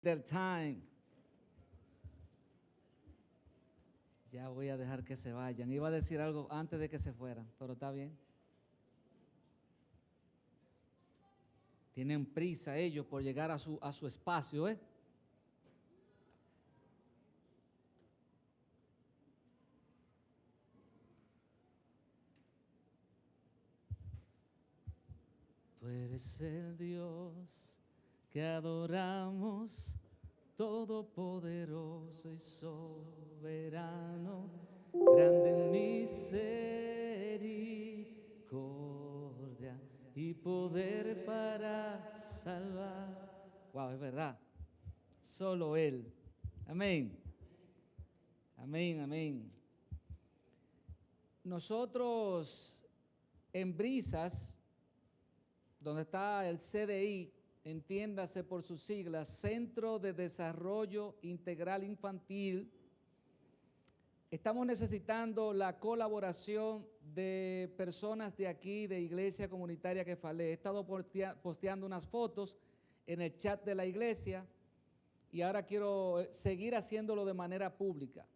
their time. Ya voy a dejar que se vayan. Iba a decir algo antes de que se fueran, pero está bien. Tienen prisa ellos por llegar a su espacio, ¿eh? Tú eres el Dios que adoramos, todopoderoso y soberano, grande en misericordia y poder para salvar. Wow, es verdad. Solo Él. Amén. Amén, amén. Nosotros en Brisas, donde está el CDI, entiéndase por sus siglas, Centro de Desarrollo Integral Infantil, estamos necesitando la colaboración de personas de aquí, de Iglesia Comunitaria Kefalé. He estado posteando unas fotos en el chat de la iglesia y ahora quiero seguir haciéndolo de manera pública.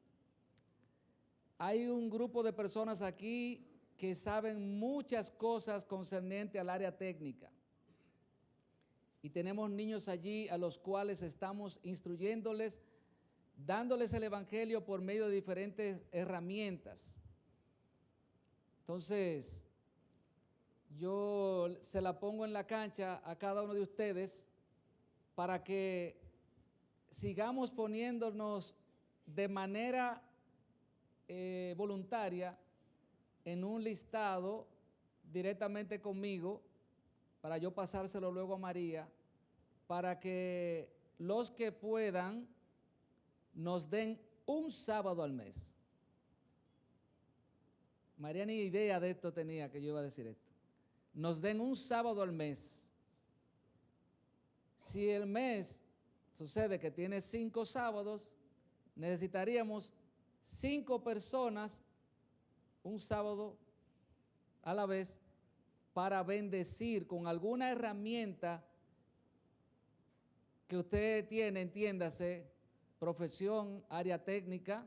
Hay un grupo de personas aquí que saben muchas cosas concernientes al área técnica. Y tenemos niños allí a los cuales estamos instruyéndoles, dándoles el evangelio por medio de diferentes herramientas. Entonces, yo se la pongo en la cancha a cada uno de ustedes para que sigamos poniéndonos de manera voluntaria en un listado directamente conmigo para yo pasárselo luego a María, para que los que puedan nos den un sábado al mes. María ni idea de esto tenía, que yo iba a decir esto. Nos den un sábado al mes. Si el mes sucede que tiene 5 sábados, necesitaríamos 5 personas un sábado a la vez para bendecir con alguna herramienta que usted tiene, entiéndase, profesión, área técnica.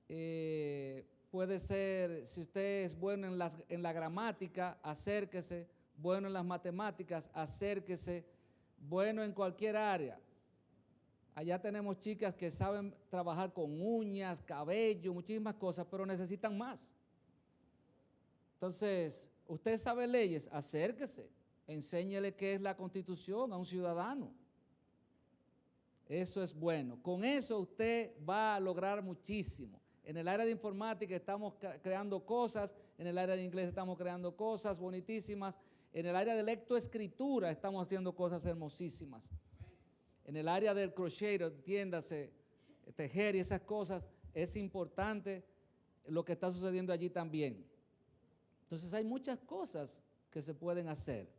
Puede ser, si usted es bueno en la gramática, acérquese, bueno en las matemáticas, acérquese, bueno en cualquier área. Allá tenemos chicas que saben trabajar con uñas, cabello, muchísimas cosas, pero necesitan más. Entonces, usted sabe leyes, acérquese, enséñele qué es la Constitución a un ciudadano. Eso es bueno. Con eso usted va a lograr muchísimo. En el área de informática estamos creando cosas, en el área de inglés estamos creando cosas bonitísimas, en el área de lectoescritura estamos haciendo cosas hermosísimas. En el área del crochet, entiéndase, tejer y esas cosas, es importante lo que está sucediendo allí también. Entonces hay muchas cosas que se pueden hacer.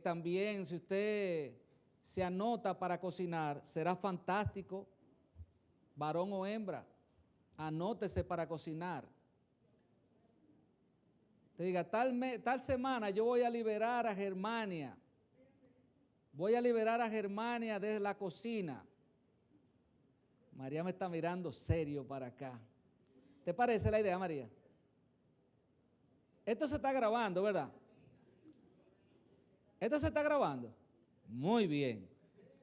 También si usted se anota para cocinar, será fantástico, varón o hembra, anótese para cocinar. Te diga, tal semana yo voy a liberar a Germania. Voy a liberar a Germania desde la cocina. María me está mirando serio para acá. ¿Te parece la idea, María? Esto se está grabando, ¿verdad? ¿Esto se está grabando? Muy bien.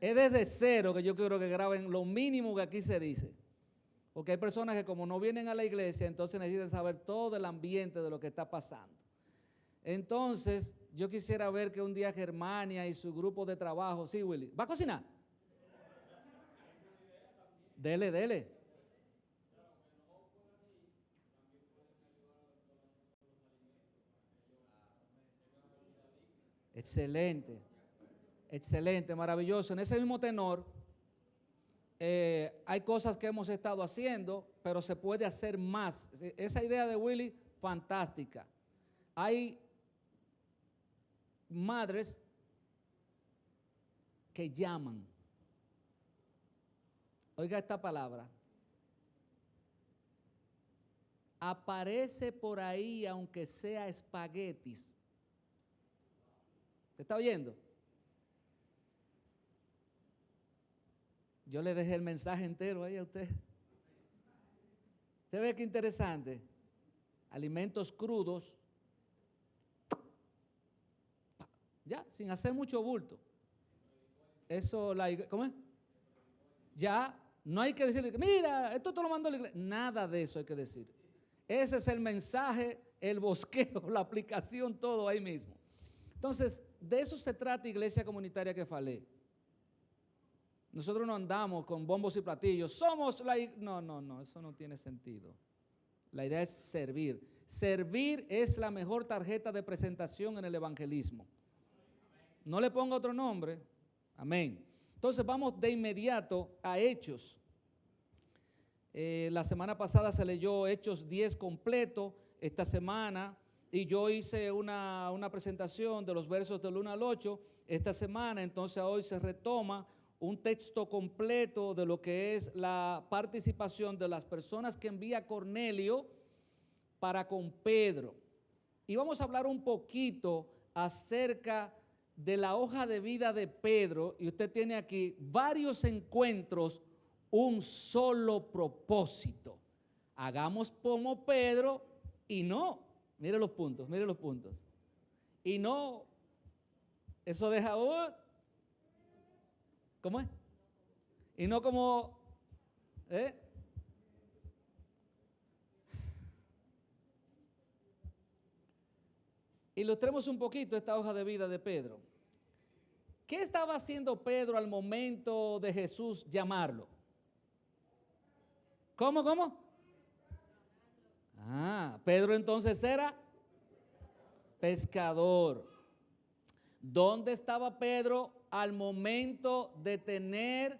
Es desde cero que yo quiero que graben lo mínimo que aquí se dice. Porque hay personas que como no vienen a la iglesia, entonces necesitan saber todo el ambiente de lo que está pasando. Entonces, yo quisiera ver que un día Germania y su grupo de trabajo, sí, Willy, ¿va a cocinar? Dele, dele. Excelente, excelente, maravilloso. En ese mismo tenor, hay cosas que hemos estado haciendo, pero se puede hacer más. Esa idea de Willy, fantástica. Hay madres que llaman. Oiga esta palabra. Aparece por ahí aunque sea espaguetis. ¿Te está oyendo? Yo le dejé el mensaje entero ahí a usted. ¿Usted ve qué interesante? Alimentos crudos, ya, sin hacer mucho bulto. Eso, ¿cómo es? Ya, no hay que decirle, mira, esto te lo mandó la iglesia. Nada de eso hay que decir. Ese es el mensaje, el bosqueo, la aplicación, todo ahí mismo. Entonces, de eso se trata Iglesia Comunitaria Kefalé. Nosotros no andamos con bombos y platillos. Somos la iglesia. No, eso no tiene sentido. La idea es servir. Servir es la mejor tarjeta de presentación en el evangelismo. No le ponga otro nombre. Amén. Entonces vamos de inmediato a Hechos. La semana pasada se leyó Hechos 10 completo. Esta semana, y yo hice una presentación de los versos del 1 al 8. Esta semana, entonces hoy se retoma un texto completo de lo que es la participación de las personas que envía Cornelio para con Pedro. Y vamos a hablar un poquito acerca de la hoja de vida de Pedro, y usted tiene aquí varios encuentros, un solo propósito. Hagamos como Pedro y no, mire los puntos. Y no, eso deja, ¿cómo es? Y no como, Ilustremos un poquito esta hoja de vida de Pedro. ¿Qué estaba haciendo Pedro al momento de Jesús llamarlo? ¿Cómo? Pedro entonces era pescador. ¿Dónde estaba Pedro al momento de tener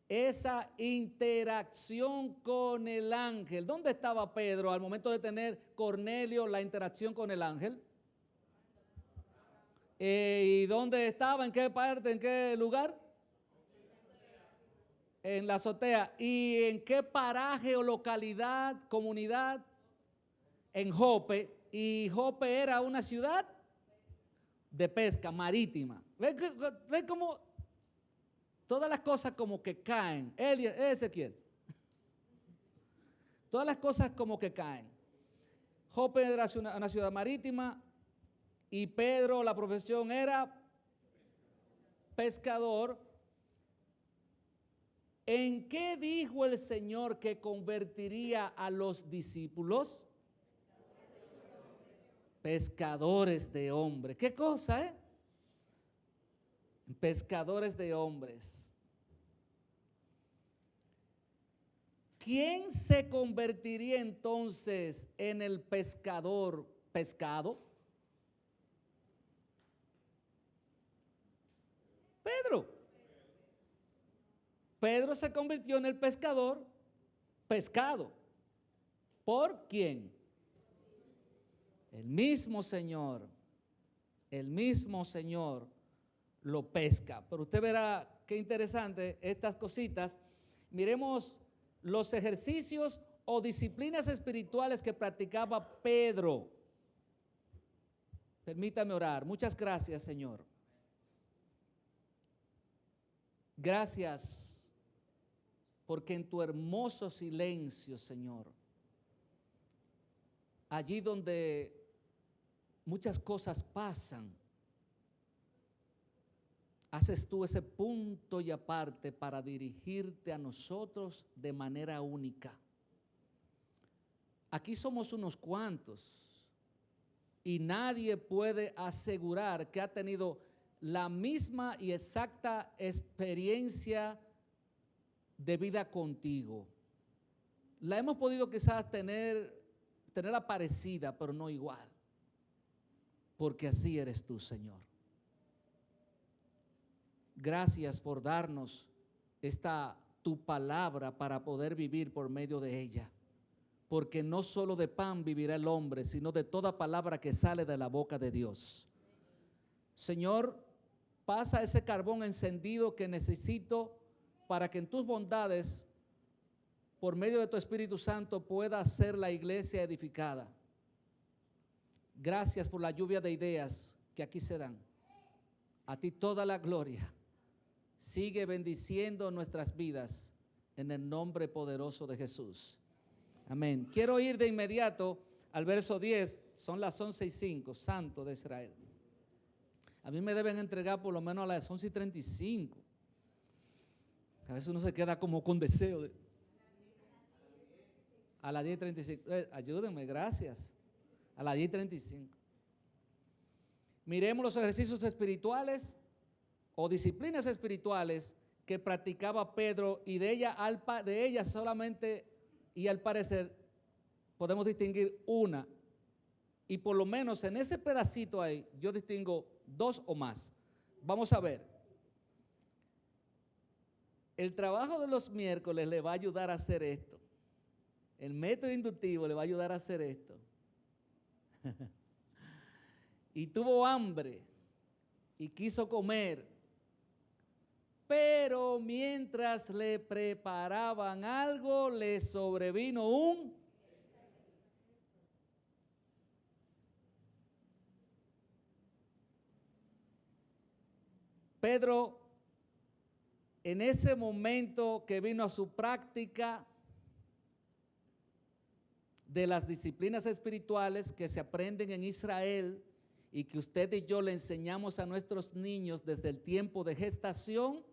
esa interacción con el ángel? ¿Dónde estaba Pedro al momento de tener Cornelio la interacción con el ángel? ¿Y dónde estaba? ¿En qué parte? ¿En qué lugar? En la azotea. ¿Y en qué paraje o localidad, comunidad? En Jope. ¿Y Jope era una ciudad? De pesca marítima. ¿Ve cómo todas las cosas como que caen? Ezequiel. Todas las cosas como que caen. Jope era una ciudad marítima y Pedro, la profesión era pescador. ¿En qué dijo el Señor que convertiría a los discípulos? Pescadores de hombres. ¿Qué cosa, Pescadores de hombres. ¿Quién se convertiría entonces en el pescador pescado? Pedro. Pedro se convirtió en el pescador pescado. ¿Por quién? El mismo Señor lo pesca. Pero usted verá qué interesante estas cositas. Miremos los ejercicios o disciplinas espirituales que practicaba Pedro. Permítame orar. Muchas gracias, Señor. Gracias porque en tu hermoso silencio, Señor, allí donde muchas cosas pasan, haces tú ese punto y aparte para dirigirte a nosotros de manera única. Aquí somos unos cuantos y nadie puede asegurar que ha tenido la misma y exacta experiencia de vida contigo. La hemos podido quizás tenerla parecida, pero no igual, porque así eres tú, Señor. Gracias por darnos tu palabra para poder vivir por medio de ella, porque no solo de pan vivirá el hombre, sino de toda palabra que sale de la boca de Dios. Señor, pasa ese carbón encendido que necesito para que en tus bondades, por medio de tu Espíritu Santo, pueda ser la iglesia edificada. Gracias por la lluvia de ideas que aquí se dan. A ti toda la gloria. sigue bendiciendo nuestras vidas en el nombre poderoso de Jesús. Amén. Quiero ir de inmediato al verso 10, son las 11:05, Santo de Israel. A mí me deben entregar por lo menos a las 11:35. A veces uno se queda como con deseo de... A las 10:35. Ayúdenme, gracias. A las 10:35. Miremos los ejercicios espirituales o disciplinas espirituales que practicaba Pedro, y de ella solamente y al parecer podemos distinguir una, y por lo menos en ese pedacito ahí yo distingo dos o más. Vamos a ver. El trabajo de los miércoles le va a ayudar a hacer esto. El método inductivo le va a ayudar a hacer esto. Y tuvo hambre y quiso comer, pero mientras le preparaban algo, le sobrevino un... Pedro, en ese momento que vino a su práctica de las disciplinas espirituales que se aprenden en Israel y que usted y yo le enseñamos a nuestros niños desde el tiempo de gestación,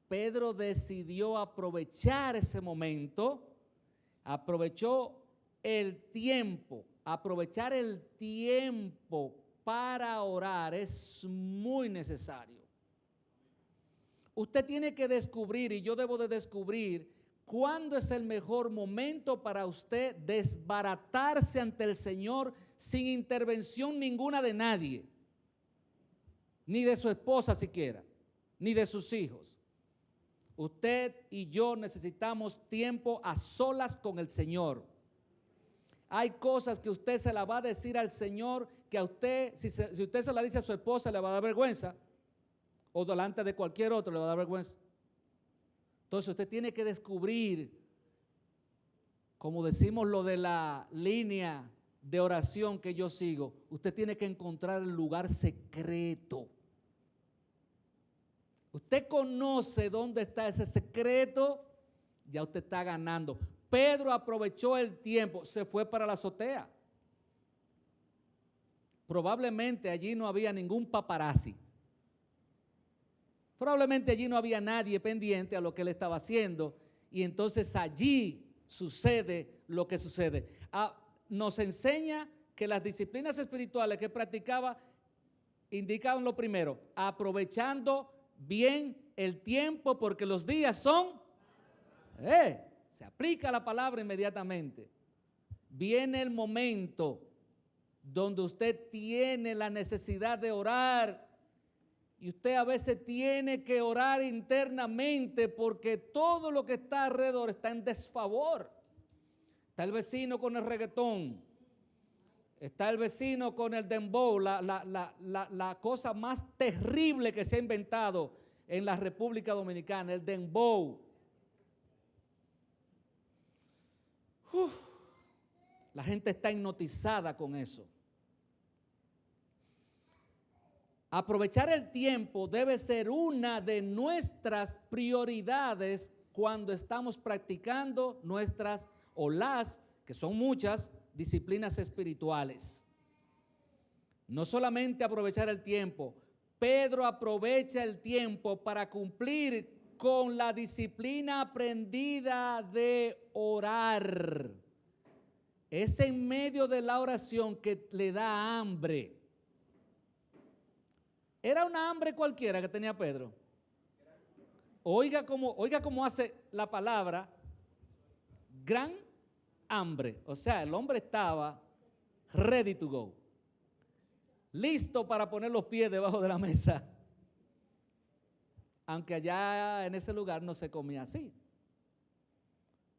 Pedro decidió aprovechar ese momento, aprovechar el tiempo para orar es muy necesario. Usted tiene que descubrir, y yo debo de descubrir, cuándo es el mejor momento para usted desbaratarse ante el Señor sin intervención ninguna de nadie, ni de su esposa siquiera, ni de sus hijos. Usted y yo necesitamos tiempo a solas con el Señor. Hay cosas que usted se la va a decir al Señor que a usted, si usted se la dice a su esposa, le va a dar vergüenza, o delante de cualquier otro le va a dar vergüenza. Entonces usted tiene que descubrir, como decimos lo de la línea de oración que yo sigo, usted tiene que encontrar el lugar secreto. Usted conoce dónde está ese secreto, ya usted está ganando. Pedro aprovechó el tiempo, se fue para la azotea. Probablemente allí no había ningún paparazzi. Probablemente allí no había nadie pendiente a lo que él estaba haciendo, y entonces allí sucede lo que sucede. Nos enseña que las disciplinas espirituales que practicaba indicaban lo primero: aprovechando bien el tiempo, porque los días son... se aplica la palabra inmediatamente. Viene el momento donde usted tiene la necesidad de orar, y usted a veces tiene que orar internamente porque todo lo que está alrededor está en desfavor. Está el vecino con el reggaetón, está el vecino con el dembow, la cosa más terrible que se ha inventado en la República Dominicana, el dembow. La gente está hipnotizada con eso. Aprovechar el tiempo debe ser una de nuestras prioridades cuando estamos practicando nuestras, o las, que son muchas, disciplinas espirituales. No solamente aprovechar el tiempo, Pedro aprovecha el tiempo para cumplir con la disciplina aprendida de orar. Es en medio de la oración que le da hambre. Era una hambre cualquiera que tenía Pedro. Oiga cómo hace la palabra, gran hambre. O sea, el hombre estaba ready to go, listo para poner los pies debajo de la mesa. Aunque allá en ese lugar no se comía así.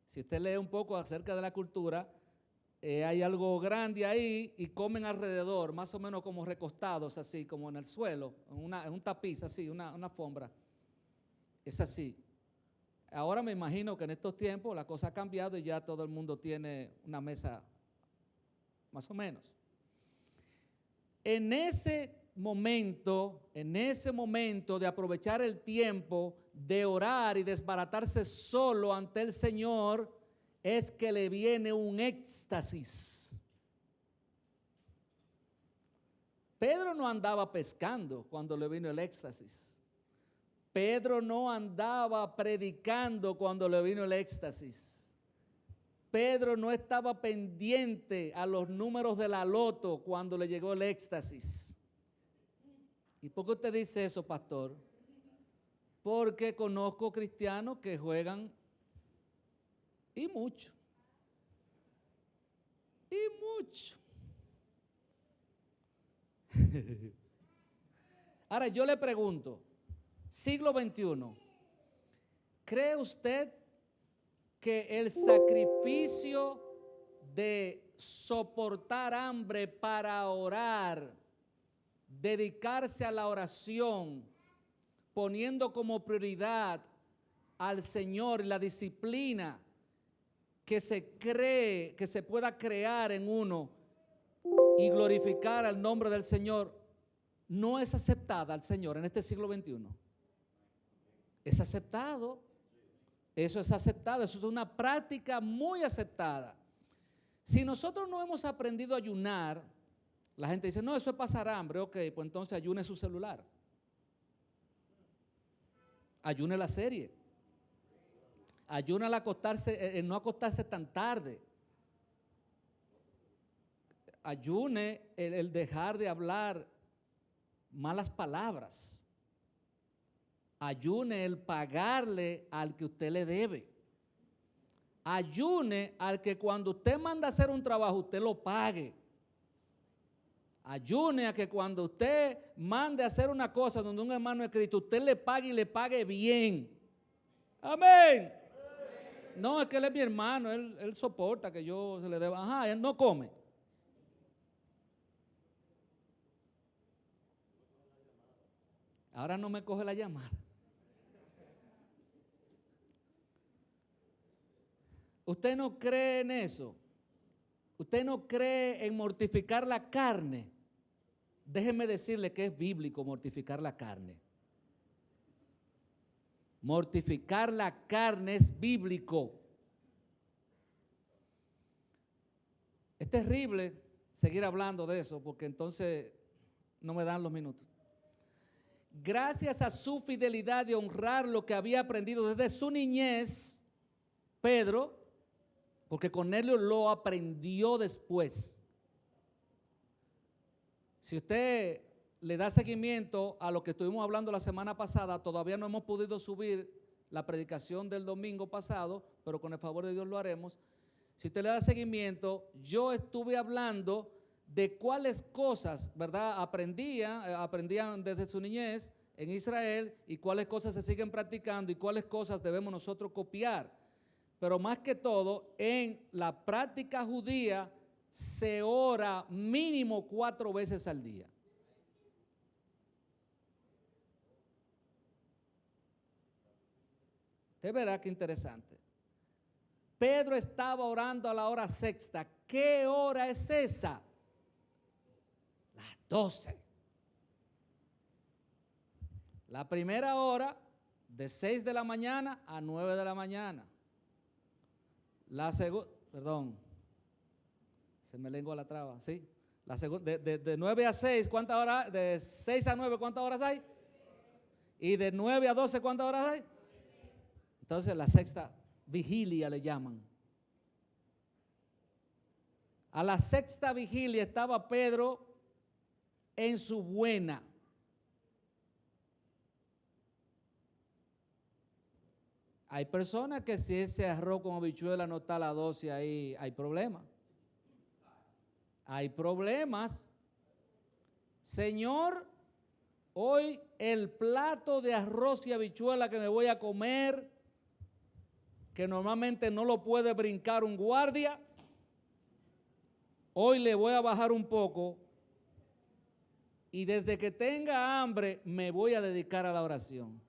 Si usted lee un poco acerca de la cultura, hay algo grande ahí y comen alrededor, más o menos como recostados, así como en el suelo, en un tapiz así, una alfombra. Es así. Ahora me imagino que en estos tiempos la cosa ha cambiado y ya todo el mundo tiene una mesa más o menos. En ese ese momento de aprovechar el tiempo de orar y desbaratarse solo ante el Señor, es que le viene un éxtasis. Pedro no andaba pescando cuando le vino el éxtasis. Pedro no andaba predicando cuando le vino el éxtasis. Pedro no estaba pendiente a los números de la loto cuando le llegó el éxtasis. ¿Y por qué usted dice eso, pastor? Porque conozco cristianos que juegan y mucho. Y mucho. Ahora yo le pregunto, siglo XXI, ¿cree usted que el sacrificio de soportar hambre para orar, dedicarse a la oración, poniendo como prioridad al Señor y la disciplina que se pueda crear en uno y glorificar al nombre del Señor, no es aceptada al Señor en este siglo XXI? Es aceptado. Eso es aceptado, eso es una práctica muy aceptada. Si nosotros no hemos aprendido a ayunar, la gente dice, no, eso es pasar hambre. Ok, pues entonces ayune su celular. Ayune la serie. Ayune al acostarse, no acostarse tan tarde. Ayune el dejar de hablar malas palabras. Ayune el pagarle al que usted le debe. Ayune al que cuando usted manda a hacer un trabajo, usted lo pague. Ayune a que cuando usted mande a hacer una cosa donde un hermano es Cristo, usted le pague y le pague bien. Amén. No, es que él es mi hermano, él soporta que yo se le deba. Ajá, él no come. Ahora no me coge la llamada. ¿Usted no cree en eso? ¿Usted no cree en mortificar la carne? Déjeme decirle que es bíblico mortificar la carne. Mortificar la carne es bíblico. Es terrible seguir hablando de eso porque entonces no me dan los minutos. Gracias a su fidelidad de honrar lo que había aprendido desde su niñez, Pedro, porque Cornelio lo aprendió después. Si usted le da seguimiento a lo que estuvimos hablando la semana pasada, todavía no hemos podido subir la predicación del domingo pasado, pero con el favor de Dios lo haremos. Si usted le da seguimiento, yo estuve hablando de cuáles cosas, ¿verdad?, aprendían desde su niñez en Israel y cuáles cosas se siguen practicando y cuáles cosas debemos nosotros copiar. Pero más que todo, en la práctica judía se ora mínimo 4 veces al día. Usted verá qué interesante. Pedro estaba orando a la hora sexta. ¿Qué hora es esa? Las 12. La primera hora de 6 de la mañana a 9 de la mañana. La segunda, perdón, se me lengua la traba, ¿sí? La segunda, de 9 a 6, ¿cuántas horas? De 6 a 9, ¿cuántas horas hay? Y de 9 a 12, ¿cuántas horas hay? Entonces la sexta vigilia le llaman. A la sexta vigilia estaba Pedro en su buena. Hay personas que si ese arroz con habichuela no está a las 12 ahí, hay problemas. Hay problemas. Señor, hoy el plato de arroz y habichuela que me voy a comer, que normalmente no lo puede brincar un guardia, hoy le voy a bajar un poco y desde que tenga hambre me voy a dedicar a la oración.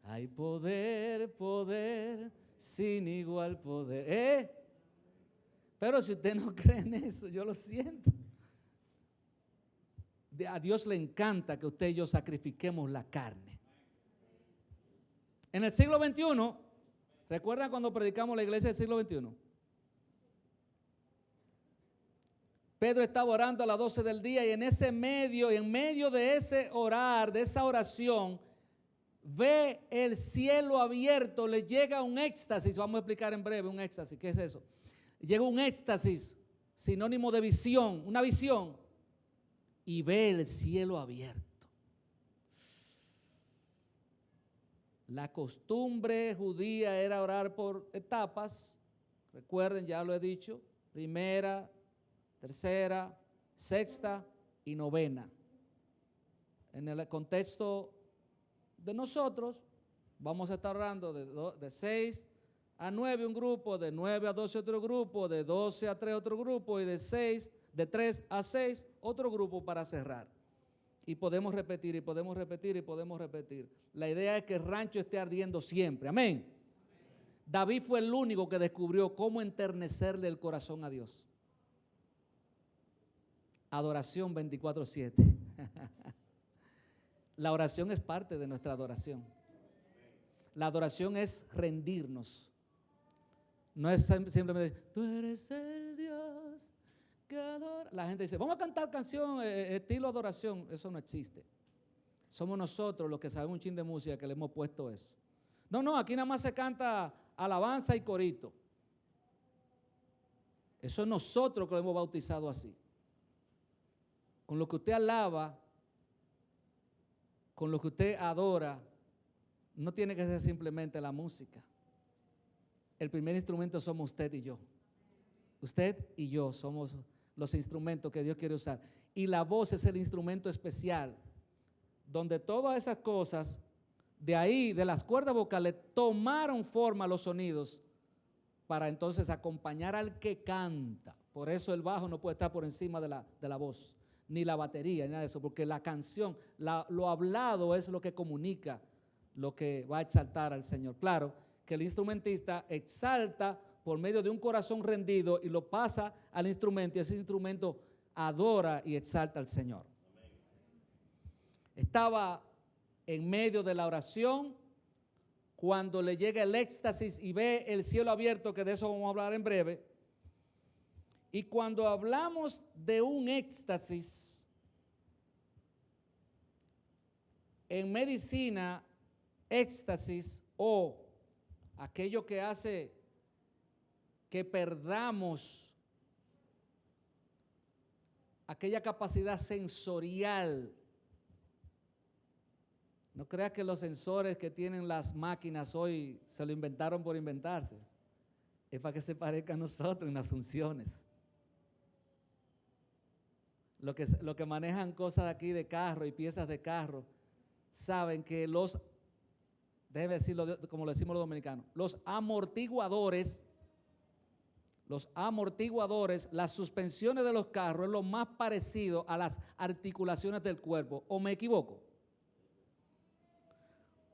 Hay poder, poder, sin igual poder. Pero si usted no cree en eso, yo lo siento. A Dios le encanta que usted y yo sacrifiquemos la carne. En el siglo XXI, ¿recuerdan cuando predicamos la iglesia del siglo XXI? Pedro estaba orando a las 12 del día y en medio de ese orar, de esa oración, ve el cielo abierto, le llega un éxtasis. Vamos a explicar en breve un éxtasis. ¿Qué es eso? Llega un éxtasis, sinónimo de visión, una visión, y ve el cielo abierto. La costumbre judía era orar por etapas. Recuerden, ya lo he dicho, primera, tercera, sexta y novena. En el contexto de nosotros, vamos a estar orando de 6 a 9 un grupo, de 9 a 12 otro grupo, de 12 a 3 otro grupo y de 3 a 6 otro grupo para cerrar. Y podemos repetir, y podemos repetir, y podemos repetir. La idea es que el rancho esté ardiendo siempre. Amén. David fue el único que descubrió cómo enternecerle el corazón a Dios. Adoración 24/7. La oración es parte de nuestra adoración. La adoración es rendirnos. No es simplemente, tú eres el Dios que adora. La gente dice, vamos a cantar canción estilo adoración. Eso no existe. Somos nosotros los que sabemos un chin de música que le hemos puesto eso. No, aquí nada más se canta alabanza y corito. Eso es nosotros que lo hemos bautizado así. Con lo que usted alaba, con lo que usted adora, no tiene que ser simplemente la música. El primer instrumento somos usted y yo. Usted y yo somos los instrumentos que Dios quiere usar. Y la voz es el instrumento especial, donde todas esas cosas, de ahí, de las cuerdas vocales, tomaron forma los sonidos para entonces acompañar al que canta. Por eso el bajo no puede estar por encima de la voz, ni la batería, ni nada de eso, porque la canción, lo hablado es lo que comunica, lo que va a exaltar al Señor. Claro que el instrumentista exalta por medio de un corazón rendido y lo pasa al instrumento y ese instrumento adora y exalta al Señor. Estaba en medio de la oración cuando le llega el éxtasis y ve el cielo abierto, que de eso vamos a hablar en breve. Y cuando hablamos de un éxtasis, en medicina, éxtasis o aquello que hace que perdamos aquella capacidad sensorial. No creas que los sensores que tienen las máquinas hoy se lo inventaron por inventarse. Es para que se parezca a nosotros en las funciones. Lo que manejan cosas aquí de carro y piezas de carro, saben que déjeme decirlo como lo decimos los dominicanos, los amortiguadores, las suspensiones de los carros es lo más parecido a las articulaciones del cuerpo, ¿o me equivoco?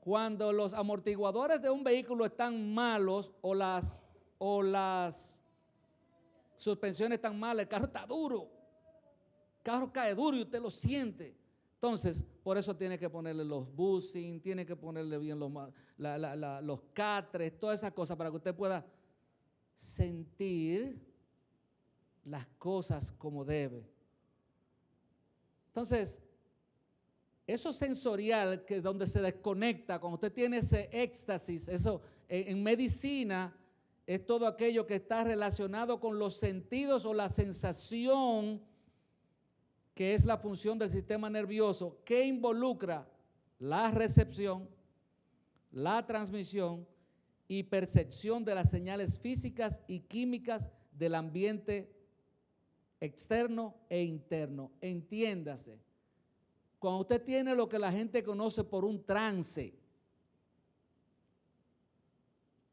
Cuando los amortiguadores de un vehículo están malos o las suspensiones están malas, el carro está duro, el carro cae duro y usted lo siente. Entonces, por eso tiene que ponerle los bushing, tiene que ponerle bien los catres, todas esas cosas para que usted pueda sentir las cosas como debe. Entonces, eso sensorial que donde se desconecta, cuando usted tiene ese éxtasis, eso en medicina es todo aquello que está relacionado con los sentidos o la sensación, que es la función del sistema nervioso, que involucra la recepción, la transmisión y percepción de las señales físicas y químicas del ambiente externo e interno. Entiéndase, cuando usted tiene lo que la gente conoce por un trance,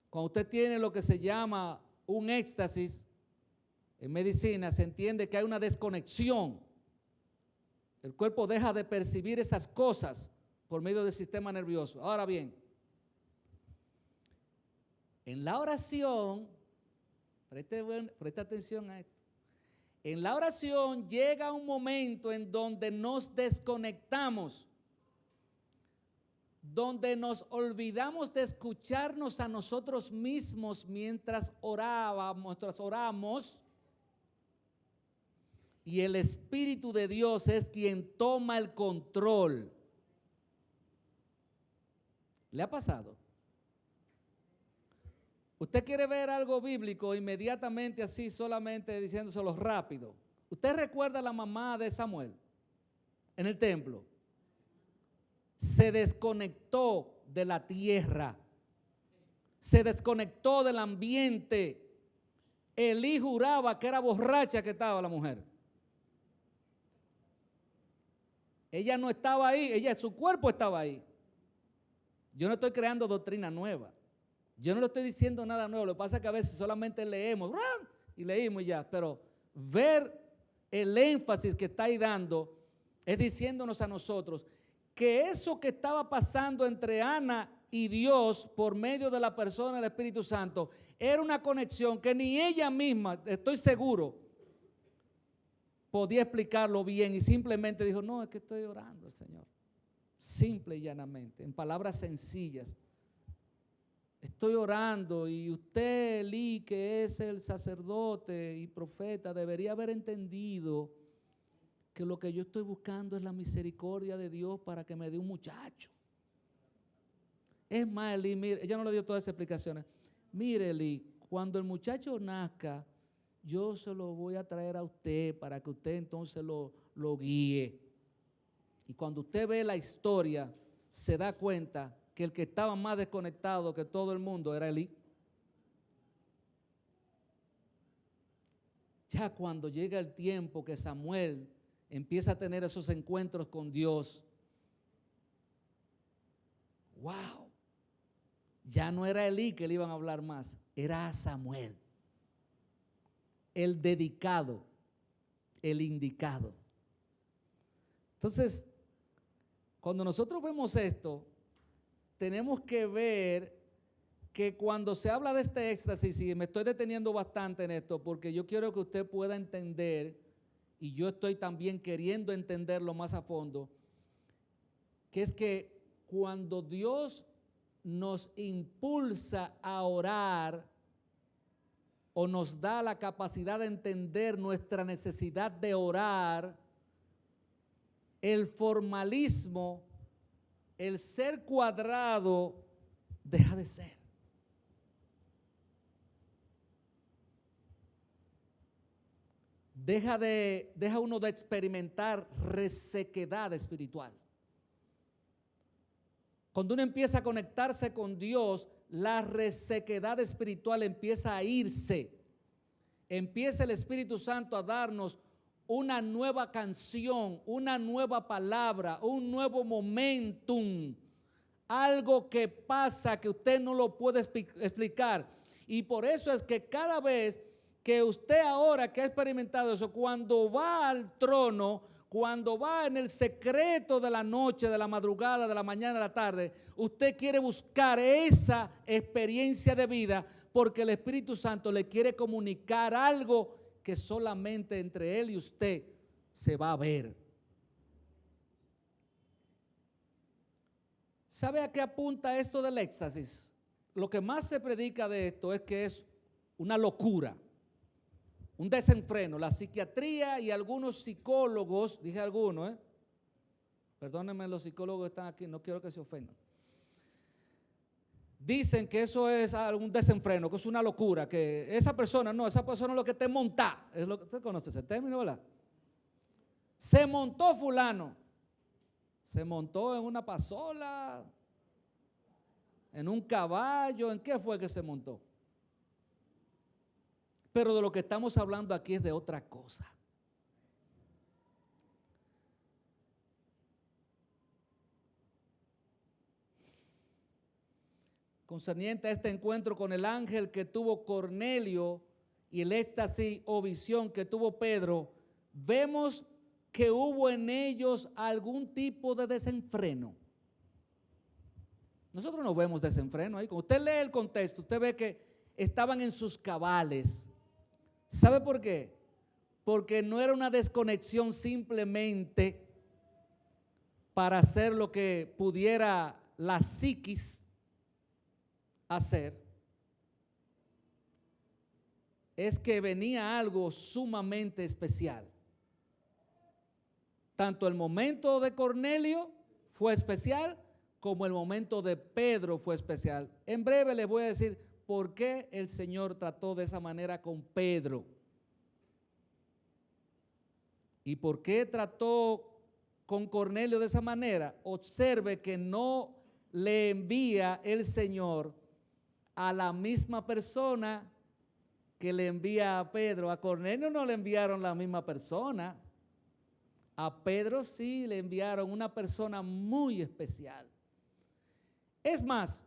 cuando usted tiene lo que se llama un éxtasis, en medicina se entiende que hay una desconexión. El cuerpo deja de percibir esas cosas por medio del sistema nervioso. Ahora bien, en la oración, preste atención a esto, En la oración llega un momento en donde nos desconectamos, donde nos olvidamos de escucharnos a nosotros mismos mientras oramos, y el Espíritu de Dios es quien toma el control. ¿Le ha pasado? Usted quiere ver algo bíblico inmediatamente así, solamente diciéndoselo rápido. ¿Usted recuerda a la mamá de Samuel en el templo? Se desconectó de la tierra, se desconectó del ambiente. Elí juraba que era borracha que estaba la mujer. Ella no estaba ahí, su cuerpo estaba ahí. Yo no estoy creando doctrina nueva. Yo no le estoy diciendo nada nuevo. Lo que pasa es que a veces solamente leemos y leímos ya. Pero ver el énfasis que está ahí dando es diciéndonos a nosotros que eso que estaba pasando entre Ana y Dios por medio de la persona del Espíritu Santo era una conexión que ni ella misma, estoy seguro, podía explicarlo bien, y simplemente dijo: no, es que estoy orando al Señor. Simple y llanamente, en palabras sencillas. Estoy orando, y usted, Elí, que es el sacerdote y profeta, debería haber entendido que lo que yo estoy buscando es la misericordia de Dios para que me dé un muchacho. Es más, Elí, mire, ella no le dio todas esas explicaciones. Mire, Elí, cuando el muchacho nazca, yo se lo voy a traer a usted para que usted entonces lo guíe. Y cuando usted ve la historia, se da cuenta que el que estaba más desconectado que todo el mundo era Elí. Ya cuando llega el tiempo que Samuel empieza a tener esos encuentros con Dios, wow, ya no era Elí que le iban a hablar más, era Samuel, el dedicado, el indicado. Entonces, cuando nosotros vemos esto, tenemos que ver que cuando se habla de este éxtasis, y me estoy deteniendo bastante en esto porque yo quiero que usted pueda entender, y yo estoy también queriendo entenderlo más a fondo, que es que cuando Dios nos impulsa a orar o nos da la capacidad de entender nuestra necesidad de orar, el formalismo, el ser cuadrado, deja de ser. Deja uno de experimentar resequedad espiritual. Cuando uno empieza a conectarse con Dios, la resequedad espiritual empieza a irse. Empieza el Espíritu Santo a darnos una nueva canción, una nueva palabra, un nuevo momentum, algo que pasa que usted no lo puede explicar. Y por eso es que cada vez que usted, ahora que ha experimentado eso, cuando va al trono, cuando va en el secreto de la noche, de la madrugada, de la mañana, de la tarde, usted quiere buscar esa experiencia de vida porque el Espíritu Santo le quiere comunicar algo que solamente entre él y usted se va a ver. ¿Sabe a qué apunta esto del éxtasis? Lo que más se predica de esto es que es una locura, un desenfreno. La psiquiatría y algunos psicólogos, dije algunos, perdónenme los psicólogos que están aquí, no quiero que se ofendan, dicen que eso es un desenfreno, que es una locura, que esa persona lo que te monta, es lo que usted conoce ese término, ¿verdad? Se montó fulano, se montó en una pasola, en un caballo, ¿en qué fue que se montó? Pero de lo que estamos hablando aquí es de otra cosa. Concerniente a este encuentro con el ángel que tuvo Cornelio y el éxtasis o visión que tuvo Pedro, vemos que hubo en ellos algún tipo de desenfreno. Nosotros no vemos desenfreno ahí. Cuando usted lee el contexto, usted ve que estaban en sus cabales. ¿Sabe por qué? porque no era una desconexión simplemente para hacer lo que pudiera la psiquis hacer. Es que venía algo sumamente especial. Tanto el momento de Cornelio fue especial, como el momento de Pedro fue especial. En breve les voy a decir por qué el Señor trató de esa manera con Pedro. ¿Y por qué trató con Cornelio de esa manera? Observe que no le envía el Señor a la misma persona que le envía a Pedro. A Cornelio no le enviaron la misma persona. A Pedro sí le enviaron una persona muy especial. Es más,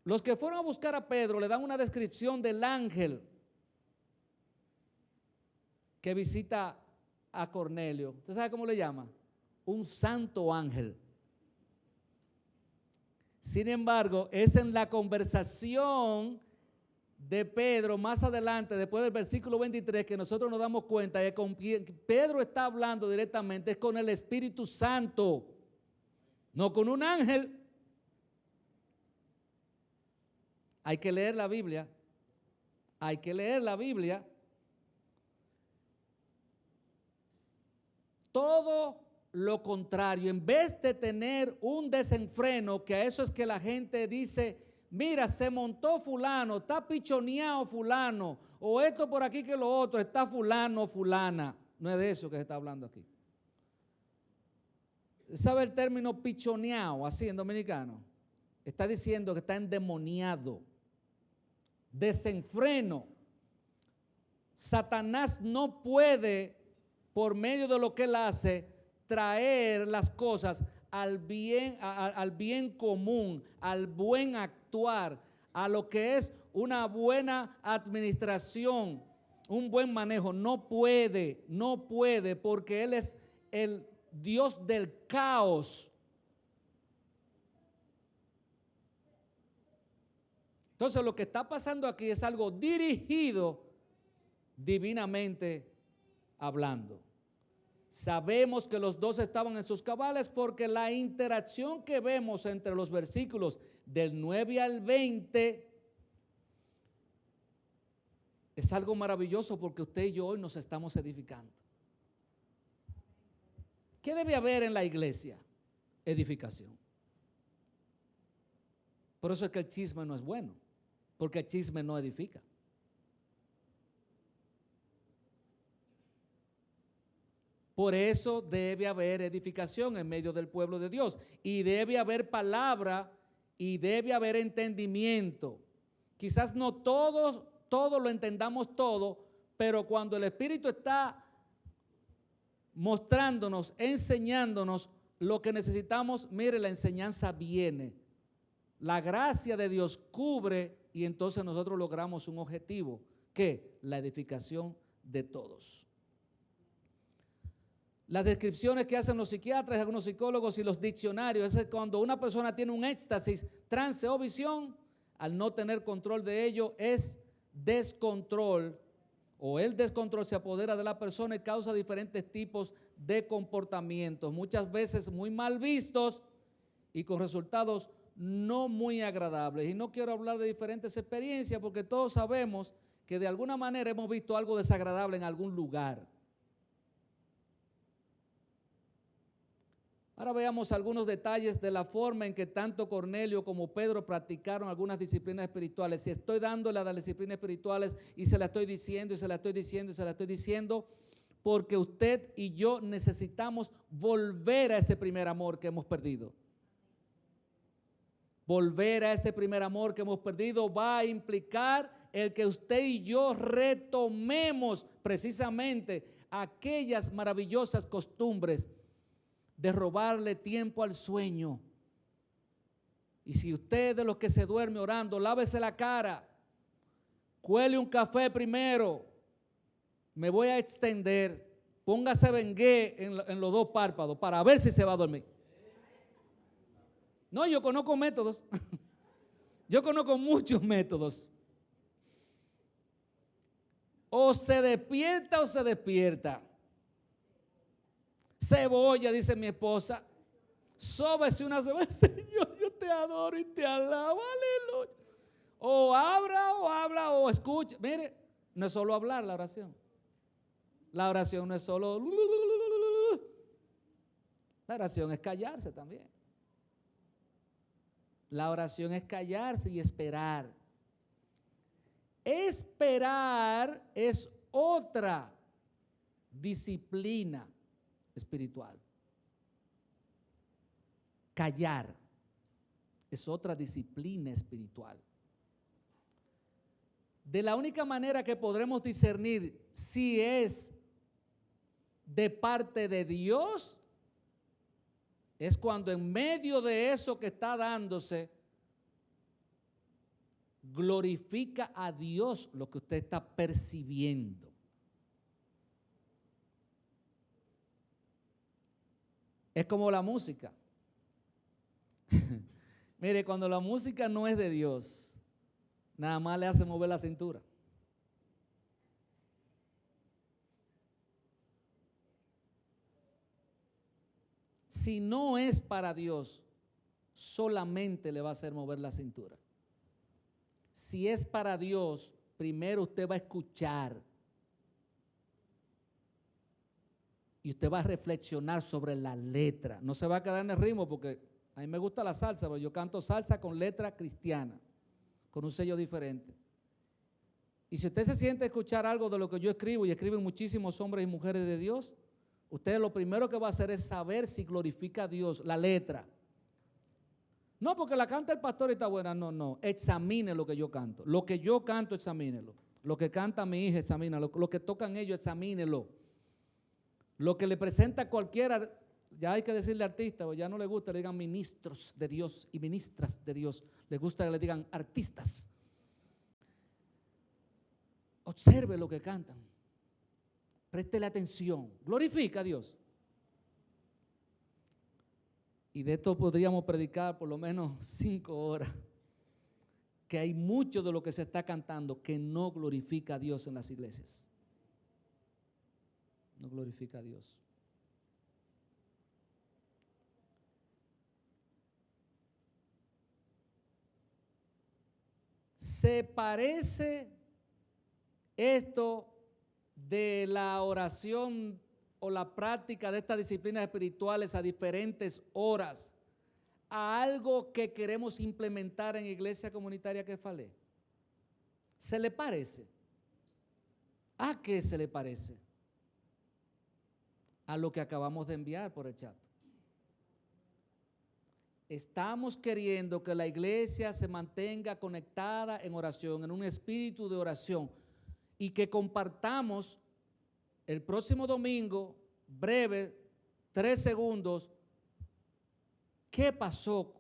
los que fueron a buscar a Pedro le dan una descripción del ángel que visita a Cornelio. ¿Usted sabe cómo le llama? Un santo ángel. Sin embargo, es en la conversación de Pedro más adelante, después del versículo 23, que nosotros nos damos cuenta de que Pedro está hablando directamente es con el Espíritu Santo, no con un ángel. Hay que leer la Biblia. Hay que leer la Biblia. Todo lo contrario, en vez de tener un desenfreno, que a eso es que la gente dice, mira, se montó fulano, está pichoneado fulano, o esto por aquí que lo otro, está fulano, fulana. No es de eso que se está hablando aquí. ¿Sabe el término pichoneado así en dominicano? Está diciendo que está endemoniado, desenfreno. Satanás no puede, por medio de lo que él hace, traer las cosas al bien común, al buen actuar, a lo que es una buena administración, un buen manejo. No puede, porque él es el Dios del caos. Entonces lo que está pasando aquí es algo dirigido divinamente hablando. Sabemos que los dos estaban en sus cabales porque la interacción que vemos entre los versículos del 9 al 20 es algo maravilloso, porque usted y yo hoy nos estamos edificando. ¿Qué debe haber en la iglesia? Edificación. Por eso es que el chisme no es bueno, porque el chisme no edifica. Por eso debe haber edificación en medio del pueblo de Dios, y debe haber palabra y debe haber entendimiento. Quizás no todo lo entendamos todo, pero cuando el Espíritu está mostrándonos, enseñándonos lo que necesitamos, mire, la enseñanza viene. La gracia de Dios cubre y entonces nosotros logramos un objetivo, que la edificación de todos. Las descripciones que hacen los psiquiatras, algunos psicólogos y los diccionarios, es cuando una persona tiene un éxtasis, trance o visión, al no tener control de ello, es descontrol, o el descontrol se apodera de la persona y causa diferentes tipos de comportamientos, muchas veces muy mal vistos y con resultados no muy agradables. Y no quiero hablar de diferentes experiencias, porque todos sabemos que de alguna manera hemos visto algo desagradable en algún lugar. Ahora veamos algunos detalles de la forma en que tanto Cornelio como Pedro practicaron algunas disciplinas espirituales. Si estoy dándole a las disciplinas espirituales y se la estoy diciendo y se la estoy diciendo y se la estoy diciendo, porque usted y yo necesitamos volver a ese primer amor que hemos perdido. Volver a ese primer amor que hemos perdido va a implicar el que usted y yo retomemos precisamente aquellas maravillosas costumbres de robarle tiempo al sueño. Y si usted es de los que se duerme orando, lávese la cara, cuele un café primero, me voy a extender, póngase Bengué en los dos párpados para ver si se va a dormir. No, yo conozco métodos. Yo conozco muchos métodos. O se despierta o se despierta. Cebolla, dice mi esposa. Sóbese una cebolla. Señor, yo te adoro y te alabo. Aleluya. O habla o escucha. Mire, no es solo hablar la oración. La oración no es solo. La oración es callarse también. La oración es callarse y esperar. Esperar es otra disciplina espiritual. Callar es otra disciplina espiritual. De la única manera que podremos discernir si es de parte de Dios es cuando en medio de eso que está dándose glorifica a Dios lo que usted está percibiendo. Es como la música. Mire, cuando la música no es de Dios, nada más le hace mover la cintura. Si no es para Dios, solamente le va a hacer mover la cintura. Si es para Dios, primero usted va a escuchar y usted va a reflexionar sobre la letra. No se va a quedar en el ritmo, porque a mí me gusta la salsa, pero yo canto salsa con letra cristiana, con un sello diferente. Y si usted se siente a escuchar algo de lo que yo escribo, y escriben muchísimos hombres y mujeres de Dios, usted lo primero que va a hacer es saber si glorifica a Dios, la letra. No porque la canta el pastor y está buena, no, examine lo que yo canto. Lo que yo canto, examínelo. Lo que canta mi hija, examínalo. Lo que tocan ellos, examínelo. Lo que le presenta cualquiera, ya hay que decirle artista, o ya no le gusta, le digan ministros de Dios y ministras de Dios. Le gusta que le digan artistas. Observe lo que cantan. Préstele atención. Glorifica a Dios. Y de esto podríamos predicar por lo menos 5 horas. Que hay mucho de lo que se está cantando que no glorifica a Dios en las iglesias. No glorifica a Dios. ¿Se parece esto de la oración o la práctica de estas disciplinas espirituales a diferentes horas a algo que queremos implementar en Iglesia Comunitaria Kefalé? ¿Se le parece? ¿A qué se le parece? A lo que acabamos de enviar por el chat. Estamos queriendo que la iglesia se mantenga conectada en oración, en un espíritu de oración, y que compartamos el próximo domingo, breve, 3 segundos, qué pasó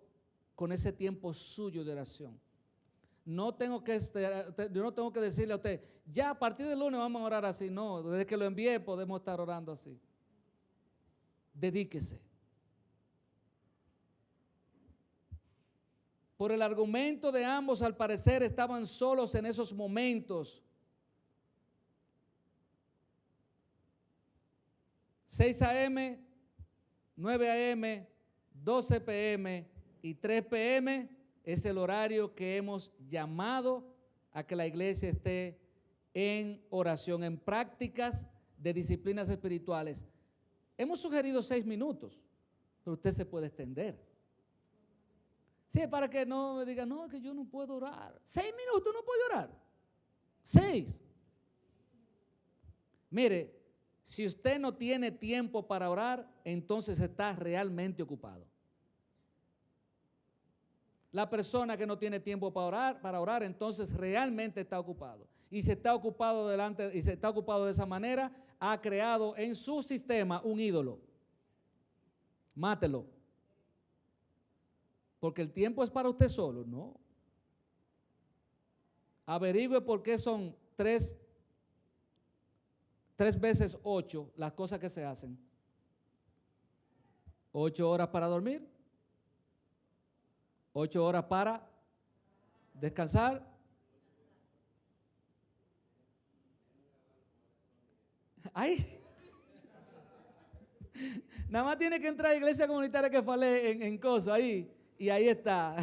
con ese tiempo suyo de oración. No tengo que esperar, yo no tengo que decirle a usted, ya a partir del lunes vamos a orar así. No, desde que lo envié podemos estar orando así. Dedíquese. Por el argumento de ambos, al parecer estaban solos en esos momentos. 6 a.m., 9 a.m., 12 p.m. y 3 p.m. es el horario que hemos llamado a que la iglesia esté en oración, en prácticas de disciplinas espirituales. Hemos sugerido 6 minutos, pero usted se puede extender. Sí, para que no me diga, no, que yo no puedo orar. 6 minutos no puede orar. 6. Mire, si usted no tiene tiempo para orar, entonces está realmente ocupado. La persona que no tiene tiempo para orar, entonces realmente está ocupado. Y se está ocupado de esa manera, ha creado en su sistema un ídolo. Mátelo. Porque el tiempo es para usted solo, no. Averigüe por qué son 3 veces 8 las cosas que se hacen. 8 horas para dormir, 8 horas para descansar, Ahí. Nada más tiene que entrar a Iglesia Comunitaria que falé en cosas ahí. Y ahí está.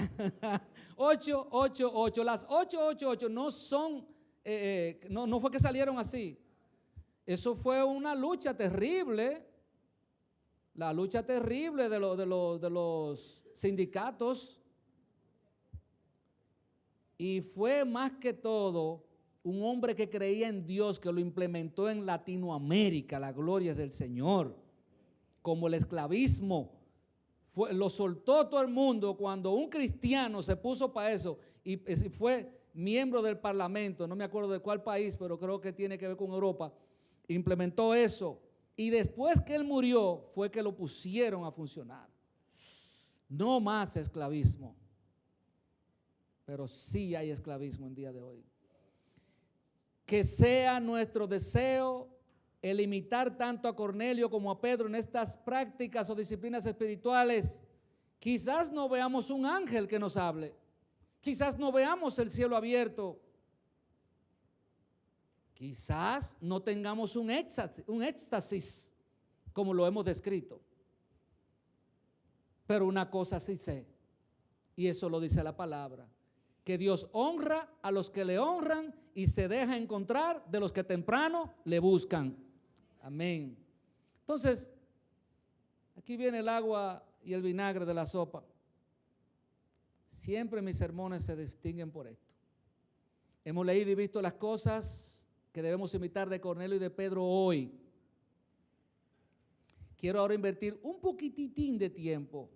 888. Las 888 no son, no fue que salieron así. Eso fue una lucha terrible. La lucha terrible de los sindicatos. Y fue más que todo un hombre que creía en Dios, que lo implementó en Latinoamérica. La gloria es del Señor. Como el esclavismo. Lo soltó todo el mundo cuando un cristiano se puso para eso y fue miembro del parlamento, no me acuerdo de cuál país, pero creo que tiene que ver con Europa, implementó eso. Y después que él murió fue que lo pusieron a funcionar. No más esclavismo. Pero sí hay esclavismo en día de hoy. Que sea nuestro deseo el imitar tanto a Cornelio como a Pedro en estas prácticas o disciplinas espirituales. Quizás no veamos un ángel que nos hable. Quizás no veamos el cielo abierto. Quizás no tengamos un éxtasis como lo hemos descrito. Pero una cosa sí sé, y eso lo dice la palabra, que Dios honra a los que le honran y se deja encontrar de los que temprano le buscan. Amén. Entonces, aquí viene el agua y el vinagre de la sopa. Siempre mis sermones se distinguen por esto. Hemos leído y visto las cosas que debemos imitar de Cornelio y de Pedro hoy. Quiero ahora invertir un poquititín de tiempo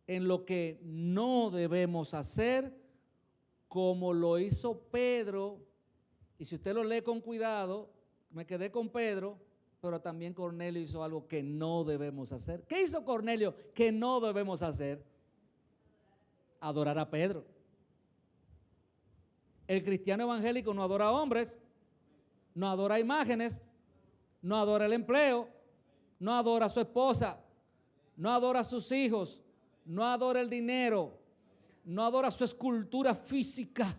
en lo que no debemos hacer, como lo hizo Pedro. Y si usted lo lee con cuidado, me quedé con Pedro, pero también Cornelio hizo algo que no debemos hacer. ¿Qué hizo Cornelio que no debemos hacer? Adorar a Pedro. El cristiano evangélico no adora a hombres, no adora imágenes, no adora el empleo, no adora a su esposa, no adora a sus hijos, no adora el dinero, no adora su escultura física,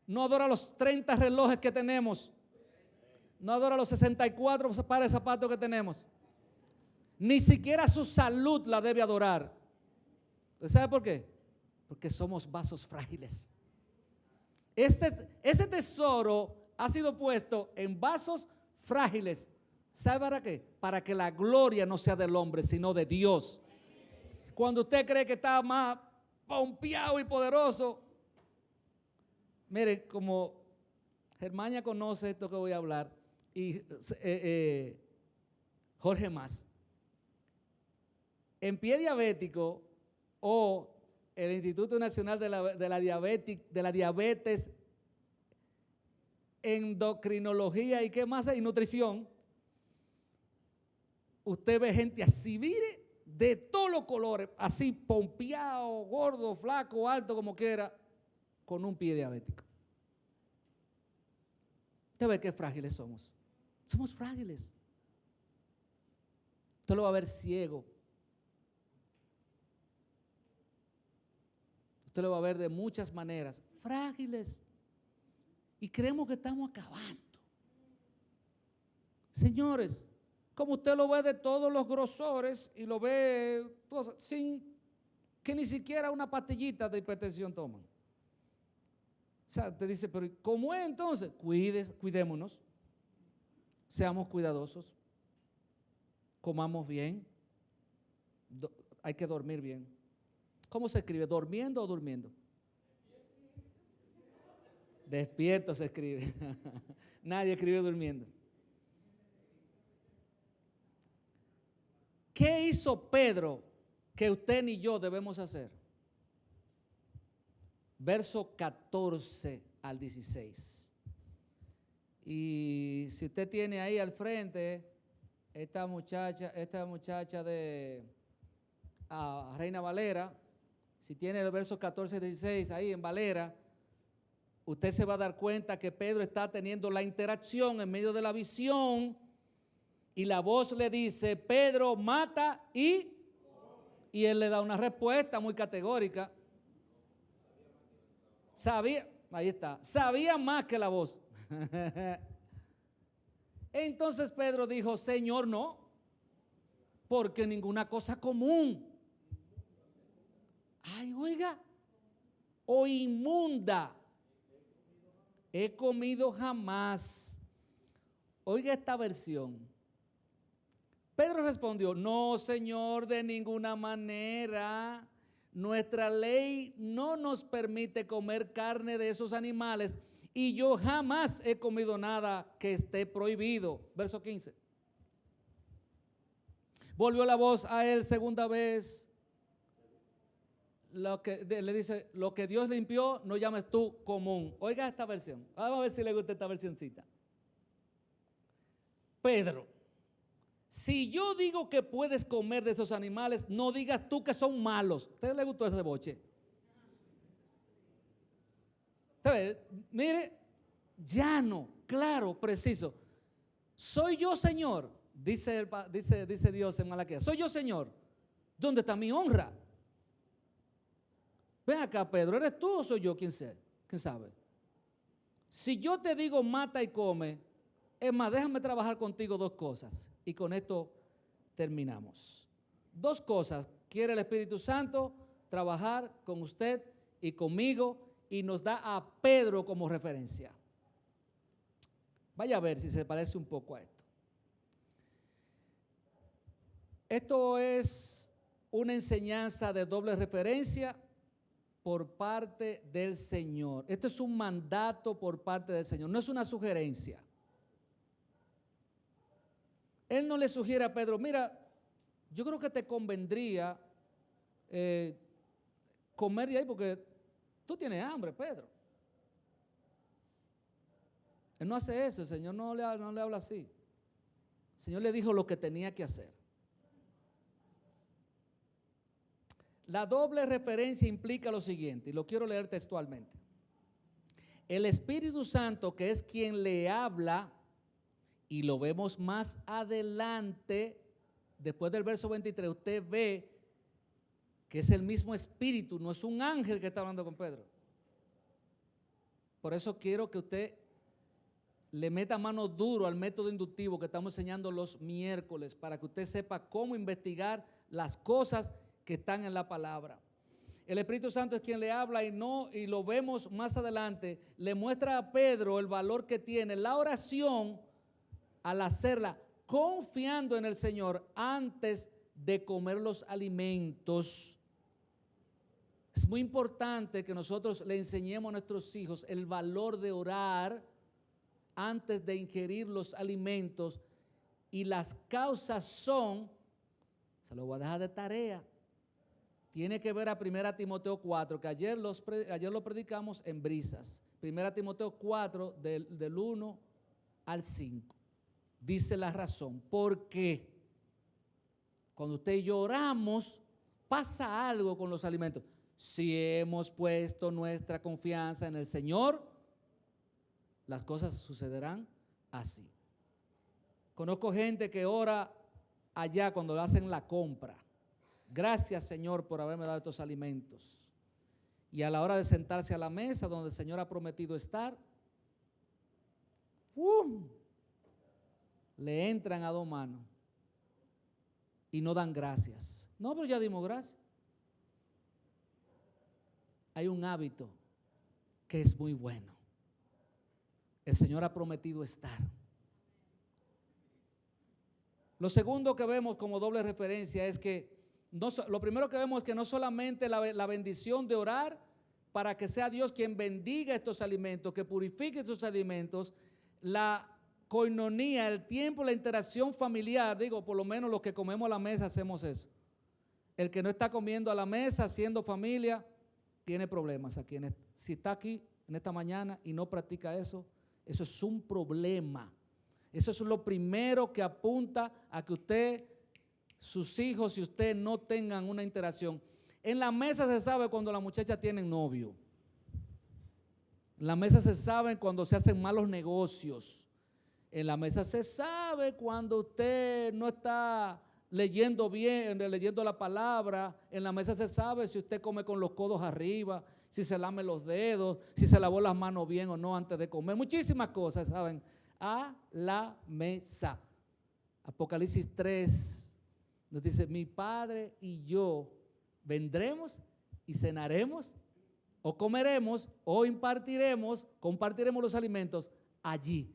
no adora los 30 relojes que tenemos, no adora los 64 pares de zapatos que tenemos, ni siquiera su salud la debe adorar. ¿Usted sabe por qué? Porque somos vasos frágiles. Ese tesoro ha sido puesto en vasos frágiles. ¿Sabe para qué? Para que la gloria no sea del hombre, sino de Dios. Cuando usted cree que está más pompeado y poderoso, mire, como Germania conoce esto que voy a hablar, y Jorge más, en pie diabético o el Instituto Nacional de la Diabetes, Endocrinología y qué más, y nutrición, usted ve gente así, mire, de todos los colores, así pompeado, gordo, flaco, alto, como quiera, con un pie diabético. Usted ve qué frágiles somos. Somos frágiles. Usted lo va a ver ciego. Usted lo va a ver de muchas maneras. Frágiles. Y creemos que estamos acabando. Señores, como usted lo ve de todos los grosores y lo ve pues, sin que ni siquiera una pastillita de hipertensión toman. O sea, te dice, pero ¿cómo es entonces? Cuidémonos, seamos cuidadosos, comamos bien, hay que dormir bien. ¿Cómo se escribe? ¿Durmiendo o durmiendo? Despierto se escribe. Nadie escribe durmiendo. ¿Qué hizo Pedro que usted ni yo debemos hacer? Verso 14 al 16. Y si usted tiene ahí al frente esta muchacha de Reina Valera, si tiene el verso 14 y 16 ahí en Valera, usted se va a dar cuenta que Pedro está teniendo la interacción en medio de la visión y la voz le dice, Pedro, mata y él le da una respuesta muy categórica. Sabía, ahí está, sabía más que la voz. Entonces Pedro dijo, Señor, no, porque ninguna cosa común. Ay, oiga, o inmunda he comido jamás. Oiga esta versión. Pedro respondió, no, Señor, de ninguna manera. Nuestra ley no nos permite comer carne de esos animales y yo jamás he comido nada que esté prohibido. Verso 15. Volvió la voz a él segunda vez. Le dice, lo que Dios limpió, no llames tú común. Oiga esta versión. Vamos a ver si le gusta esta versioncita. Pedro, si yo digo que puedes comer de esos animales, no digas tú que son malos. ¿A ustedes les gustó ese boche? Mire, llano, claro, preciso. Soy yo, Señor, dice Dios en Malaquías. Soy yo, Señor. ¿Dónde está mi honra? Ven acá, Pedro, ¿eres tú o soy yo? ¿Quién sabe? Si yo te digo mata y come, es más, déjame trabajar contigo dos cosas. Y con esto terminamos. Dos cosas quiere el Espíritu Santo trabajar con usted y conmigo y nos da a Pedro como referencia. Vaya a ver si se parece un poco a esto. Esto es una enseñanza de doble referencia por parte del Señor. Esto es un mandato por parte del Señor, no es una sugerencia. Él no le sugiere a Pedro, mira, yo creo que te convendría comer de ahí porque tú tienes hambre, Pedro. Él no hace eso, el Señor no le habla así. El Señor le dijo lo que tenía que hacer. La doble referencia implica lo siguiente, y lo quiero leer textualmente. El Espíritu Santo, que es quien le habla, y lo vemos más adelante, después del verso 23, usted ve que es el mismo Espíritu, no es un ángel que está hablando con Pedro. Por eso quiero que usted le meta mano duro al método inductivo que estamos enseñando los miércoles, para que usted sepa cómo investigar las cosas que están en la palabra. El Espíritu Santo es quien le habla y lo vemos más adelante, le muestra a Pedro el valor que tiene la oración al hacerla confiando en el Señor antes de comer los alimentos. Es muy importante que nosotros le enseñemos a nuestros hijos el valor de orar antes de ingerir los alimentos, y las causas son, se lo voy a dejar de tarea, tiene que ver a 1 Timoteo 4, que ayer lo predicamos en Brisas. 1 Timoteo 4 del 1 al 5. Dice la razón, porque cuando usted y yo oramos, pasa algo con los alimentos. Si hemos puesto nuestra confianza en el Señor, las cosas sucederán así. Conozco gente que ora allá cuando hacen la compra. Gracias, Señor, por haberme dado estos alimentos. Y a la hora de sentarse a la mesa donde el Señor ha prometido estar, le entran a dos manos y no dan gracias. No, pero ya dimos gracias. Hay un hábito que es muy bueno. El Señor ha prometido estar. Lo segundo que vemos como doble referencia es que lo primero que vemos es que no solamente la bendición de orar para que sea Dios quien bendiga estos alimentos, que purifique estos alimentos, la coinonía, el tiempo, la interacción familiar, por lo menos los que comemos a la mesa hacemos eso. El que no está comiendo a la mesa, haciendo familia, tiene problemas aquí. Si está aquí en esta mañana y no practica eso, eso es un problema. Eso es lo primero que apunta a que usted, sus hijos y usted no tengan una interacción. En la mesa se sabe cuando las muchachas tienen novio. En la mesa se sabe cuando se hacen malos negocios. En la mesa se sabe cuando usted no está leyendo bien, leyendo la palabra. En la mesa se sabe si usted come con los codos arriba, si se lame los dedos, si se lavó las manos bien o no antes de comer. Muchísimas cosas, ¿saben? a la mesa. Apocalipsis 3 nos dice, mi Padre y yo vendremos y cenaremos, o comeremos, o compartiremos los alimentos allí,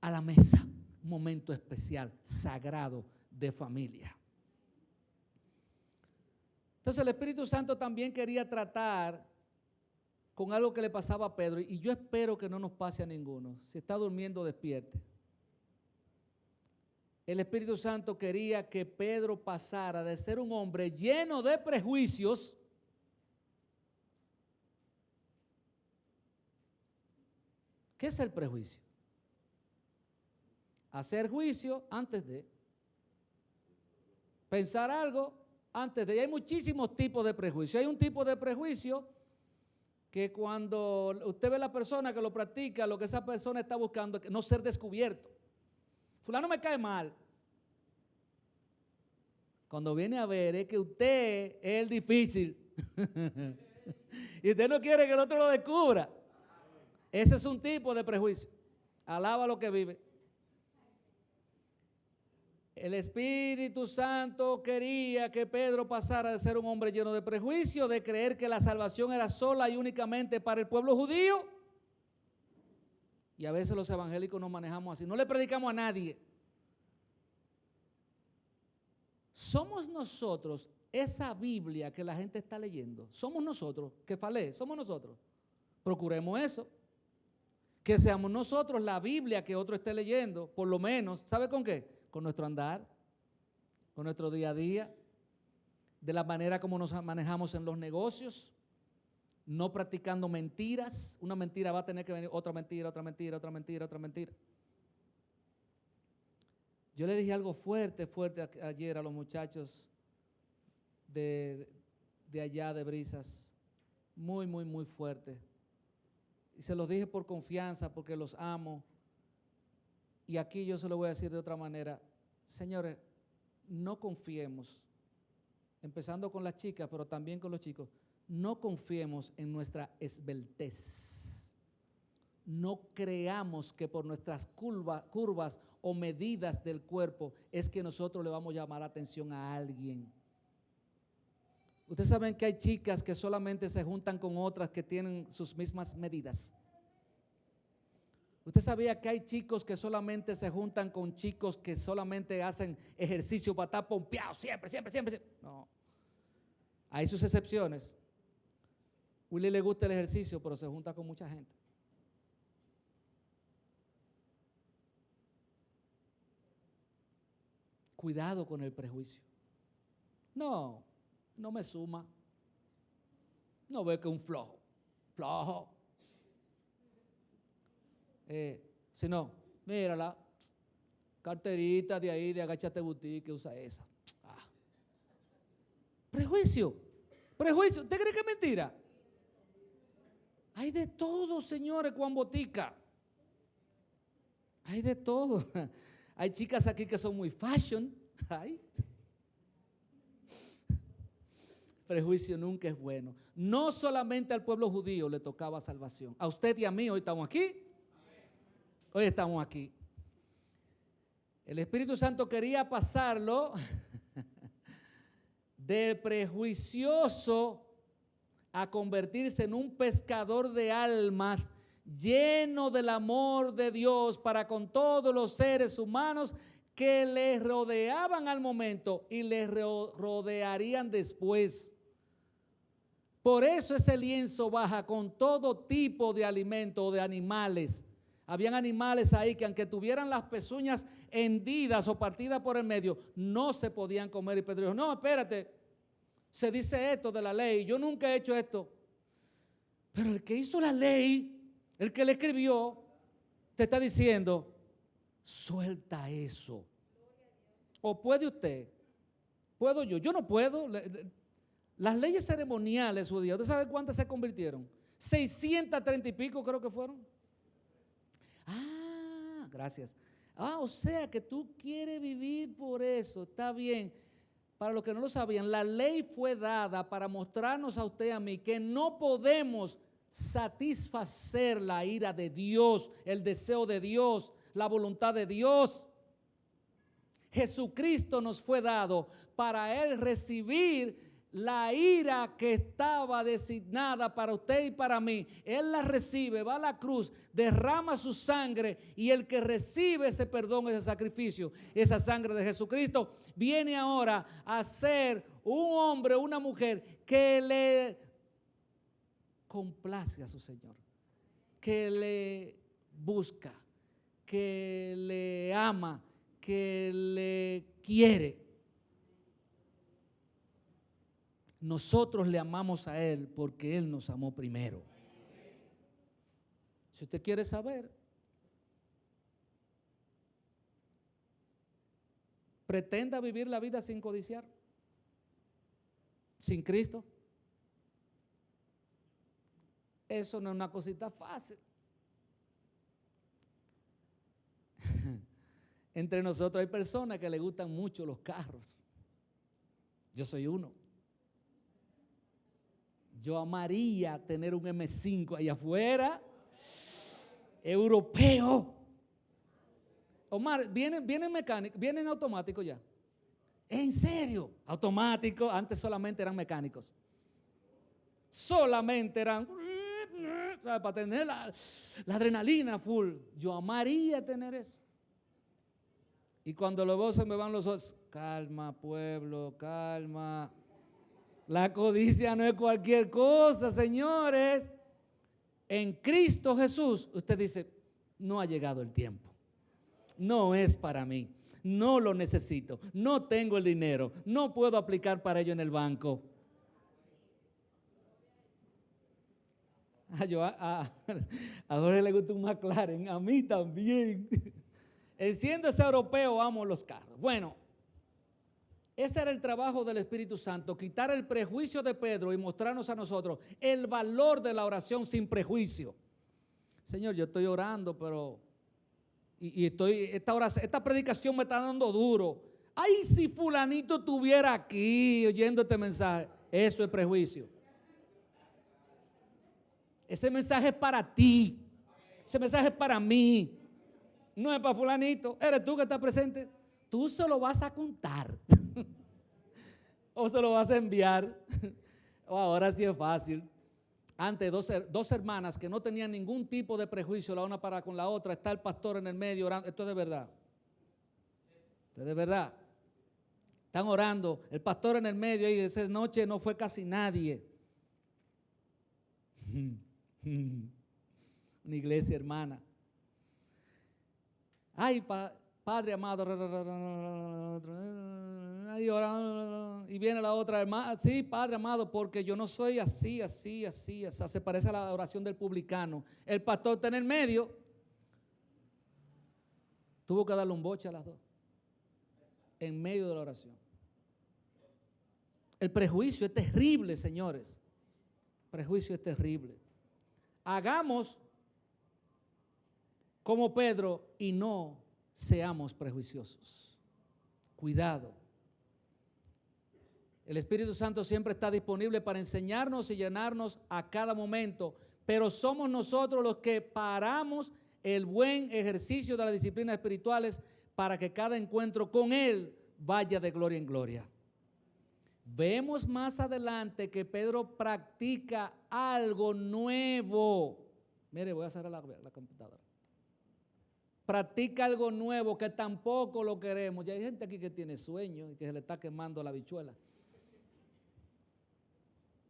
a la mesa. Un momento especial, sagrado, de familia. Entonces el Espíritu Santo también quería tratar con algo que le pasaba a Pedro, y yo espero que no nos pase a ninguno. Si está durmiendo, despierte. El Espíritu Santo quería que Pedro pasara de ser un hombre lleno de prejuicios ¿qué es el prejuicio? Hacer juicio antes de, pensar algo antes de. Y hay muchísimos tipos de prejuicio. Hay un tipo de prejuicio que cuando usted ve a la persona que lo practica, lo que esa persona está buscando es no ser descubierto. Fulano me cae mal. Cuando viene a ver es que usted es el difícil y usted no quiere que el otro lo descubra. Ese es un tipo de prejuicio. Alaba lo que vive. El Espíritu Santo quería que Pedro pasara de ser un hombre lleno de prejuicio, de creer que la salvación era sola y únicamente para el pueblo judío. Y a veces los evangélicos nos manejamos así. No le predicamos a nadie. Somos nosotros esa Biblia que la gente está leyendo. Somos nosotros, que falé, somos nosotros. Procuremos eso. Que seamos nosotros la Biblia que otro esté leyendo, por lo menos. ¿Sabe con qué? Con nuestro andar, con nuestro día a día, de la manera como nos manejamos en los negocios, no practicando mentiras. Una mentira va a tener que venir otra mentira, otra mentira, otra mentira, otra mentira. Yo le dije algo fuerte ayer a los muchachos de allá de Brisas, muy fuerte. Y se los dije por confianza, porque los amo. Y aquí yo se lo voy a decir de otra manera. Señores, no confiemos, empezando con las chicas, pero también con los chicos, no confiemos en nuestra esbeltez. No creamos que por nuestras curvas o medidas del cuerpo es que nosotros le vamos a llamar la atención a alguien. Ustedes saben que hay chicas que solamente se juntan con otras que tienen sus mismas medidas. ¿Usted sabía que hay chicos que solamente se juntan con chicos que solamente hacen ejercicio para estar pompeados siempre? No. Hay sus excepciones. Willy le gusta el ejercicio, pero se junta con mucha gente. Cuidado con el prejuicio. No me suma. No ve que es un flojo. Sino, mírala, carterita de ahí, de Agachate Boutique, que usa esa. Prejuicio. ¿Usted cree que es mentira? Hay de todo, señores, Juan Botica. Hay de todo. Hay chicas aquí que son muy fashion. Ay. Prejuicio nunca es bueno. No solamente al pueblo judío le tocaba salvación. A usted y a mí hoy estamos aquí. Hoy estamos aquí. El Espíritu Santo quería pasarlo de prejuicioso a convertirse en un pescador de almas lleno del amor de Dios para con todos los seres humanos que le rodeaban al momento y le rodearían después. Por eso ese lienzo baja con todo tipo de alimento o de animales. Habían animales ahí que aunque tuvieran las pezuñas hendidas o partidas por el medio, no se podían comer. Y Pedro dijo, no, espérate, se dice esto de la ley, yo nunca he hecho esto. Pero el que hizo la ley, el que le escribió, te está diciendo, suelta eso. ¿O puede usted? ¿Puedo yo? Yo no puedo. Las leyes ceremoniales judías, ¿usted sabe cuántas se convirtieron? 630 y pico creo que fueron. Gracias. O sea que tú quieres vivir por eso, está bien. Para los que no lo sabían, la ley fue dada para mostrarnos a usted y a mí que no podemos satisfacer la ira de Dios, el deseo de Dios, la voluntad de Dios. Jesucristo nos fue dado para Él recibir la ira que estaba designada para usted y para mí. Él la recibe, va a la cruz, derrama su sangre, y el que recibe ese perdón, ese sacrificio, esa sangre de Jesucristo, viene ahora a ser un hombre, una mujer que le complace a su Señor, que le busca, que le ama, que le quiere. Nosotros le amamos a Él porque Él nos amó primero. Si usted quiere saber, pretenda vivir la vida sin codiciar, sin Cristo. Eso no es una cosita fácil. Entre nosotros hay personas que les gustan mucho los carros. Yo soy uno. Yo amaría tener un M5 allá afuera, europeo. Omar, vienen mecánicos, vienen automáticos ya. ¿En serio? Automáticos, antes solamente eran mecánicos. Solamente eran, ¿sabes? Para tener la adrenalina full. Yo amaría tener eso. Y cuando lo veo se me van los ojos. Calma, pueblo, calma. La codicia no es cualquier cosa, señores. En Cristo Jesús, usted dice, no ha llegado el tiempo. No es para mí. No lo necesito. No tengo el dinero. No puedo aplicar para ello en el banco. A Jorge le gusta un McLaren, a mí también. Siendo ese europeo, amo los carros. Bueno, ese era el trabajo del Espíritu Santo, quitar el prejuicio de Pedro y mostrarnos a nosotros el valor de la oración sin prejuicio. Señor, yo estoy orando, pero esta predicación me está dando duro. Ay, si fulanito estuviera aquí oyendo este mensaje. Eso es prejuicio. Ese mensaje es para ti. Ese mensaje es para mí. No es para fulanito. Eres tú que estás presente. Tú se lo vas a contar. O se lo vas a enviar. O ahora sí es fácil. Antes, dos hermanas que no tenían ningún tipo de prejuicio la una para con la otra. Está el pastor en el medio orando. Esto es de verdad. Esto es de verdad. Están orando. El pastor en el medio y esa noche no fue casi nadie. Una iglesia hermana. Ay, Padre amado. Y viene la otra hermana. Sí, Padre amado, porque yo no soy así. Se parece a la oración del publicano. El pastor está en el medio. Tuvo que darle un boche a las dos. En medio de la oración. El prejuicio es terrible, señores. El prejuicio es terrible. Hagamos como Pedro y no seamos prejuiciosos. Cuidado. El Espíritu Santo siempre está disponible para enseñarnos y llenarnos a cada momento, pero somos nosotros los que paramos el buen ejercicio de las disciplinas espirituales para que cada encuentro con Él vaya de gloria en gloria. Vemos más adelante que Pedro practica algo nuevo. Mire, voy a cerrar la computadora. Practica algo nuevo que tampoco lo queremos. Ya hay gente aquí que tiene sueño y que se le está quemando la habichuela.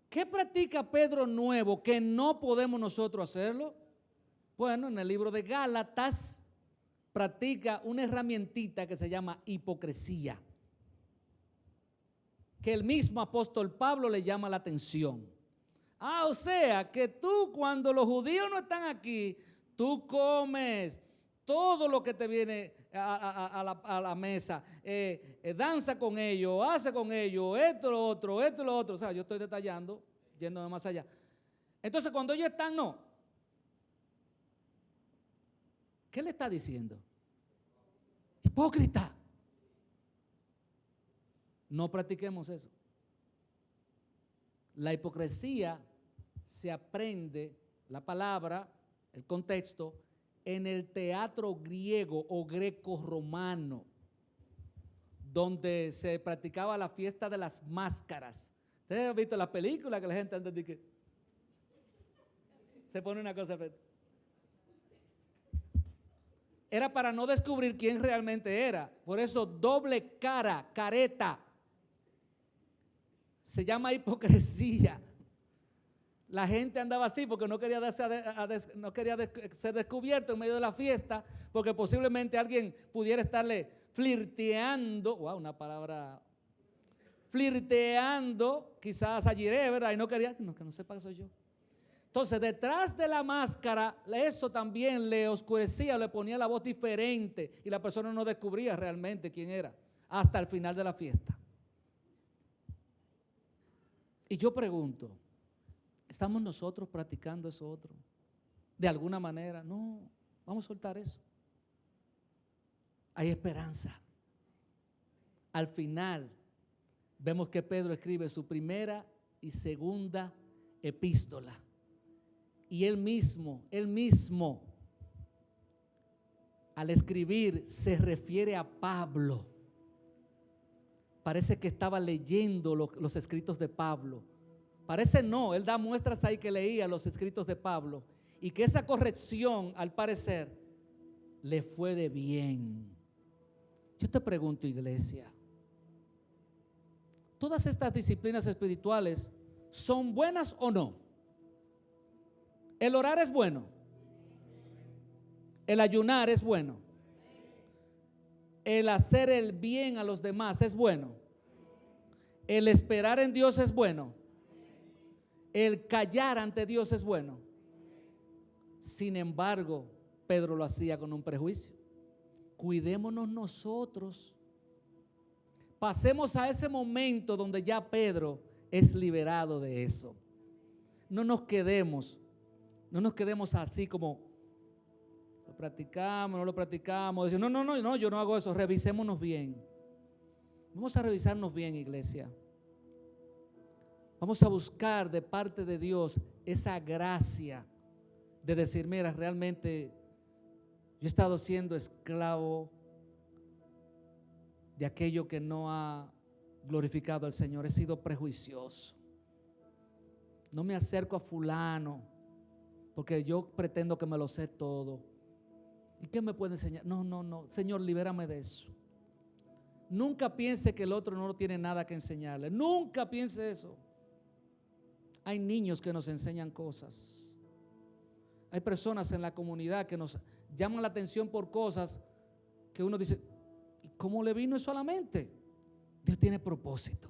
¿Qué practica Pedro nuevo que no podemos nosotros hacerlo? Bueno, en el libro de Gálatas practica una herramientita que se llama hipocresía, que el mismo apóstol Pablo le llama la atención. O sea, que tú cuando los judíos no están aquí, tú comes todo lo que te viene a la mesa, danza con ellos, hace con ellos, esto, lo otro. O sea, yo estoy detallando, yéndome más allá. Entonces, cuando ellos están, no. ¿Qué le está diciendo? Hipócrita. No practiquemos eso. La hipocresía se aprende, la palabra, el contexto, en el teatro griego o greco-romano, donde se practicaba la fiesta de las máscaras. ¿Ustedes han visto la película que la gente anda de que se pone una cosa? Era para no descubrir quién realmente era. Por eso doble cara, careta, se llama hipocresía. La gente andaba así porque no quería ser descubierto en medio de la fiesta, porque posiblemente alguien pudiera estarle flirteando, wow, una palabra, flirteando quizás a Jiré, ¿verdad? Y no quería, que no sepa que soy yo. Entonces, detrás de la máscara, eso también le oscurecía, le ponía la voz diferente y la persona no descubría realmente quién era hasta el final de la fiesta. Y yo pregunto, ¿estamos nosotros practicando eso otro? De alguna manera, no, vamos a soltar eso. Hay esperanza. Al final, vemos que Pedro escribe su primera y segunda epístola. Y él mismo, al escribir, se refiere a Pablo. Parece que estaba leyendo los escritos de Pablo. Parece no, él da muestras ahí que leía los escritos de Pablo y que esa corrección, al parecer, le fue de bien. Yo te pregunto, iglesia, ¿todas estas disciplinas espirituales son buenas o no? El orar es bueno. El ayunar es bueno. El hacer el bien a los demás es bueno. El esperar en Dios es bueno. El callar ante Dios es bueno. Sin embargo, Pedro lo hacía con un prejuicio. Cuidémonos nosotros. Pasemos a ese momento donde ya Pedro es liberado de eso. No nos quedemos así como lo practicamos, no lo practicamos. Decimos, no, yo no hago eso. Revisémonos bien. Vamos a revisarnos bien, iglesia. Vamos a buscar de parte de Dios esa gracia de decir, mira, realmente yo he estado siendo esclavo de aquello que no ha glorificado al Señor. He sido prejuicioso. No me acerco a fulano porque yo pretendo que me lo sé todo. ¿Y qué me puede enseñar? No, Señor, libérame de eso. Nunca piense que el otro no tiene nada que enseñarle. Nunca piense eso. Hay niños que nos enseñan cosas. Hay personas en la comunidad que nos llaman la atención por cosas que uno dice, ¿y cómo le vino eso a la mente? Dios tiene propósito.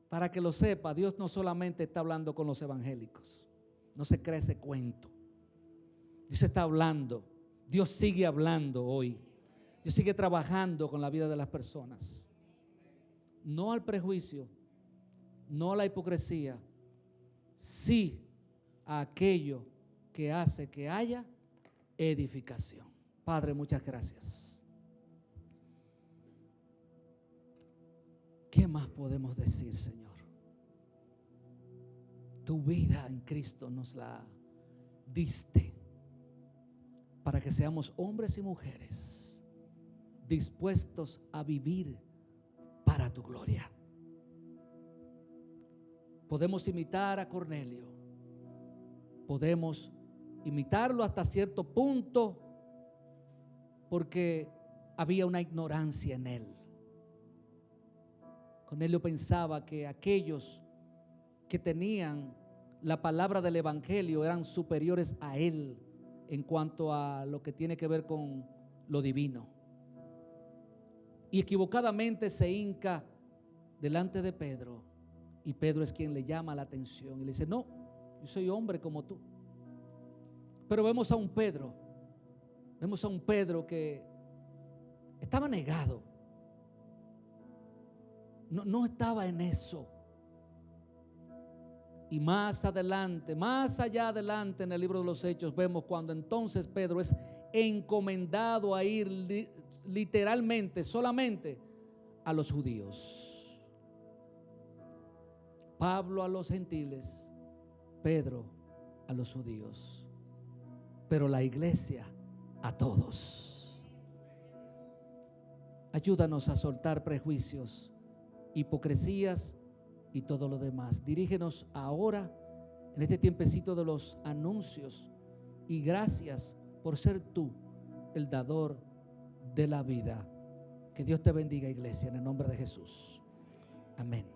Para que lo sepa, Dios no solamente está hablando con los evangélicos. No se cree ese cuento. Dios está hablando. Dios sigue hablando hoy. Dios sigue trabajando con la vida de las personas. No al prejuicio, no a la hipocresía, sí a aquello que hace que haya edificación. Padre, muchas gracias. ¿Qué más podemos decir, Señor? Tu vida en Cristo nos la diste para que seamos hombres y mujeres dispuestos a vivir para tu gloria. Podemos imitar a Cornelio, podemos imitarlo hasta cierto punto porque había una ignorancia en él. Cornelio pensaba que aquellos que tenían la palabra del evangelio eran superiores a él en cuanto a lo que tiene que ver con lo divino. Y equivocadamente se hinca delante de Pedro, y Pedro es quien le llama la atención y le dice, no, yo soy hombre como tú. Pero vemos a un Pedro que estaba negado, no estaba en eso. Y más adelante, más allá adelante en el libro de los Hechos, vemos cuando entonces Pedro es encomendado a ir literalmente, solamente a los judíos. Pablo a los gentiles, Pedro a los judíos. pero la iglesia a todos. Ayúdanos a soltar prejuicios, hipocresías y todo lo demás. Dirígenos ahora en este tiempecito de los anuncios, y gracias por ser tú el dador de la vida. Que Dios te bendiga, iglesia, en el nombre de Jesús. Amén.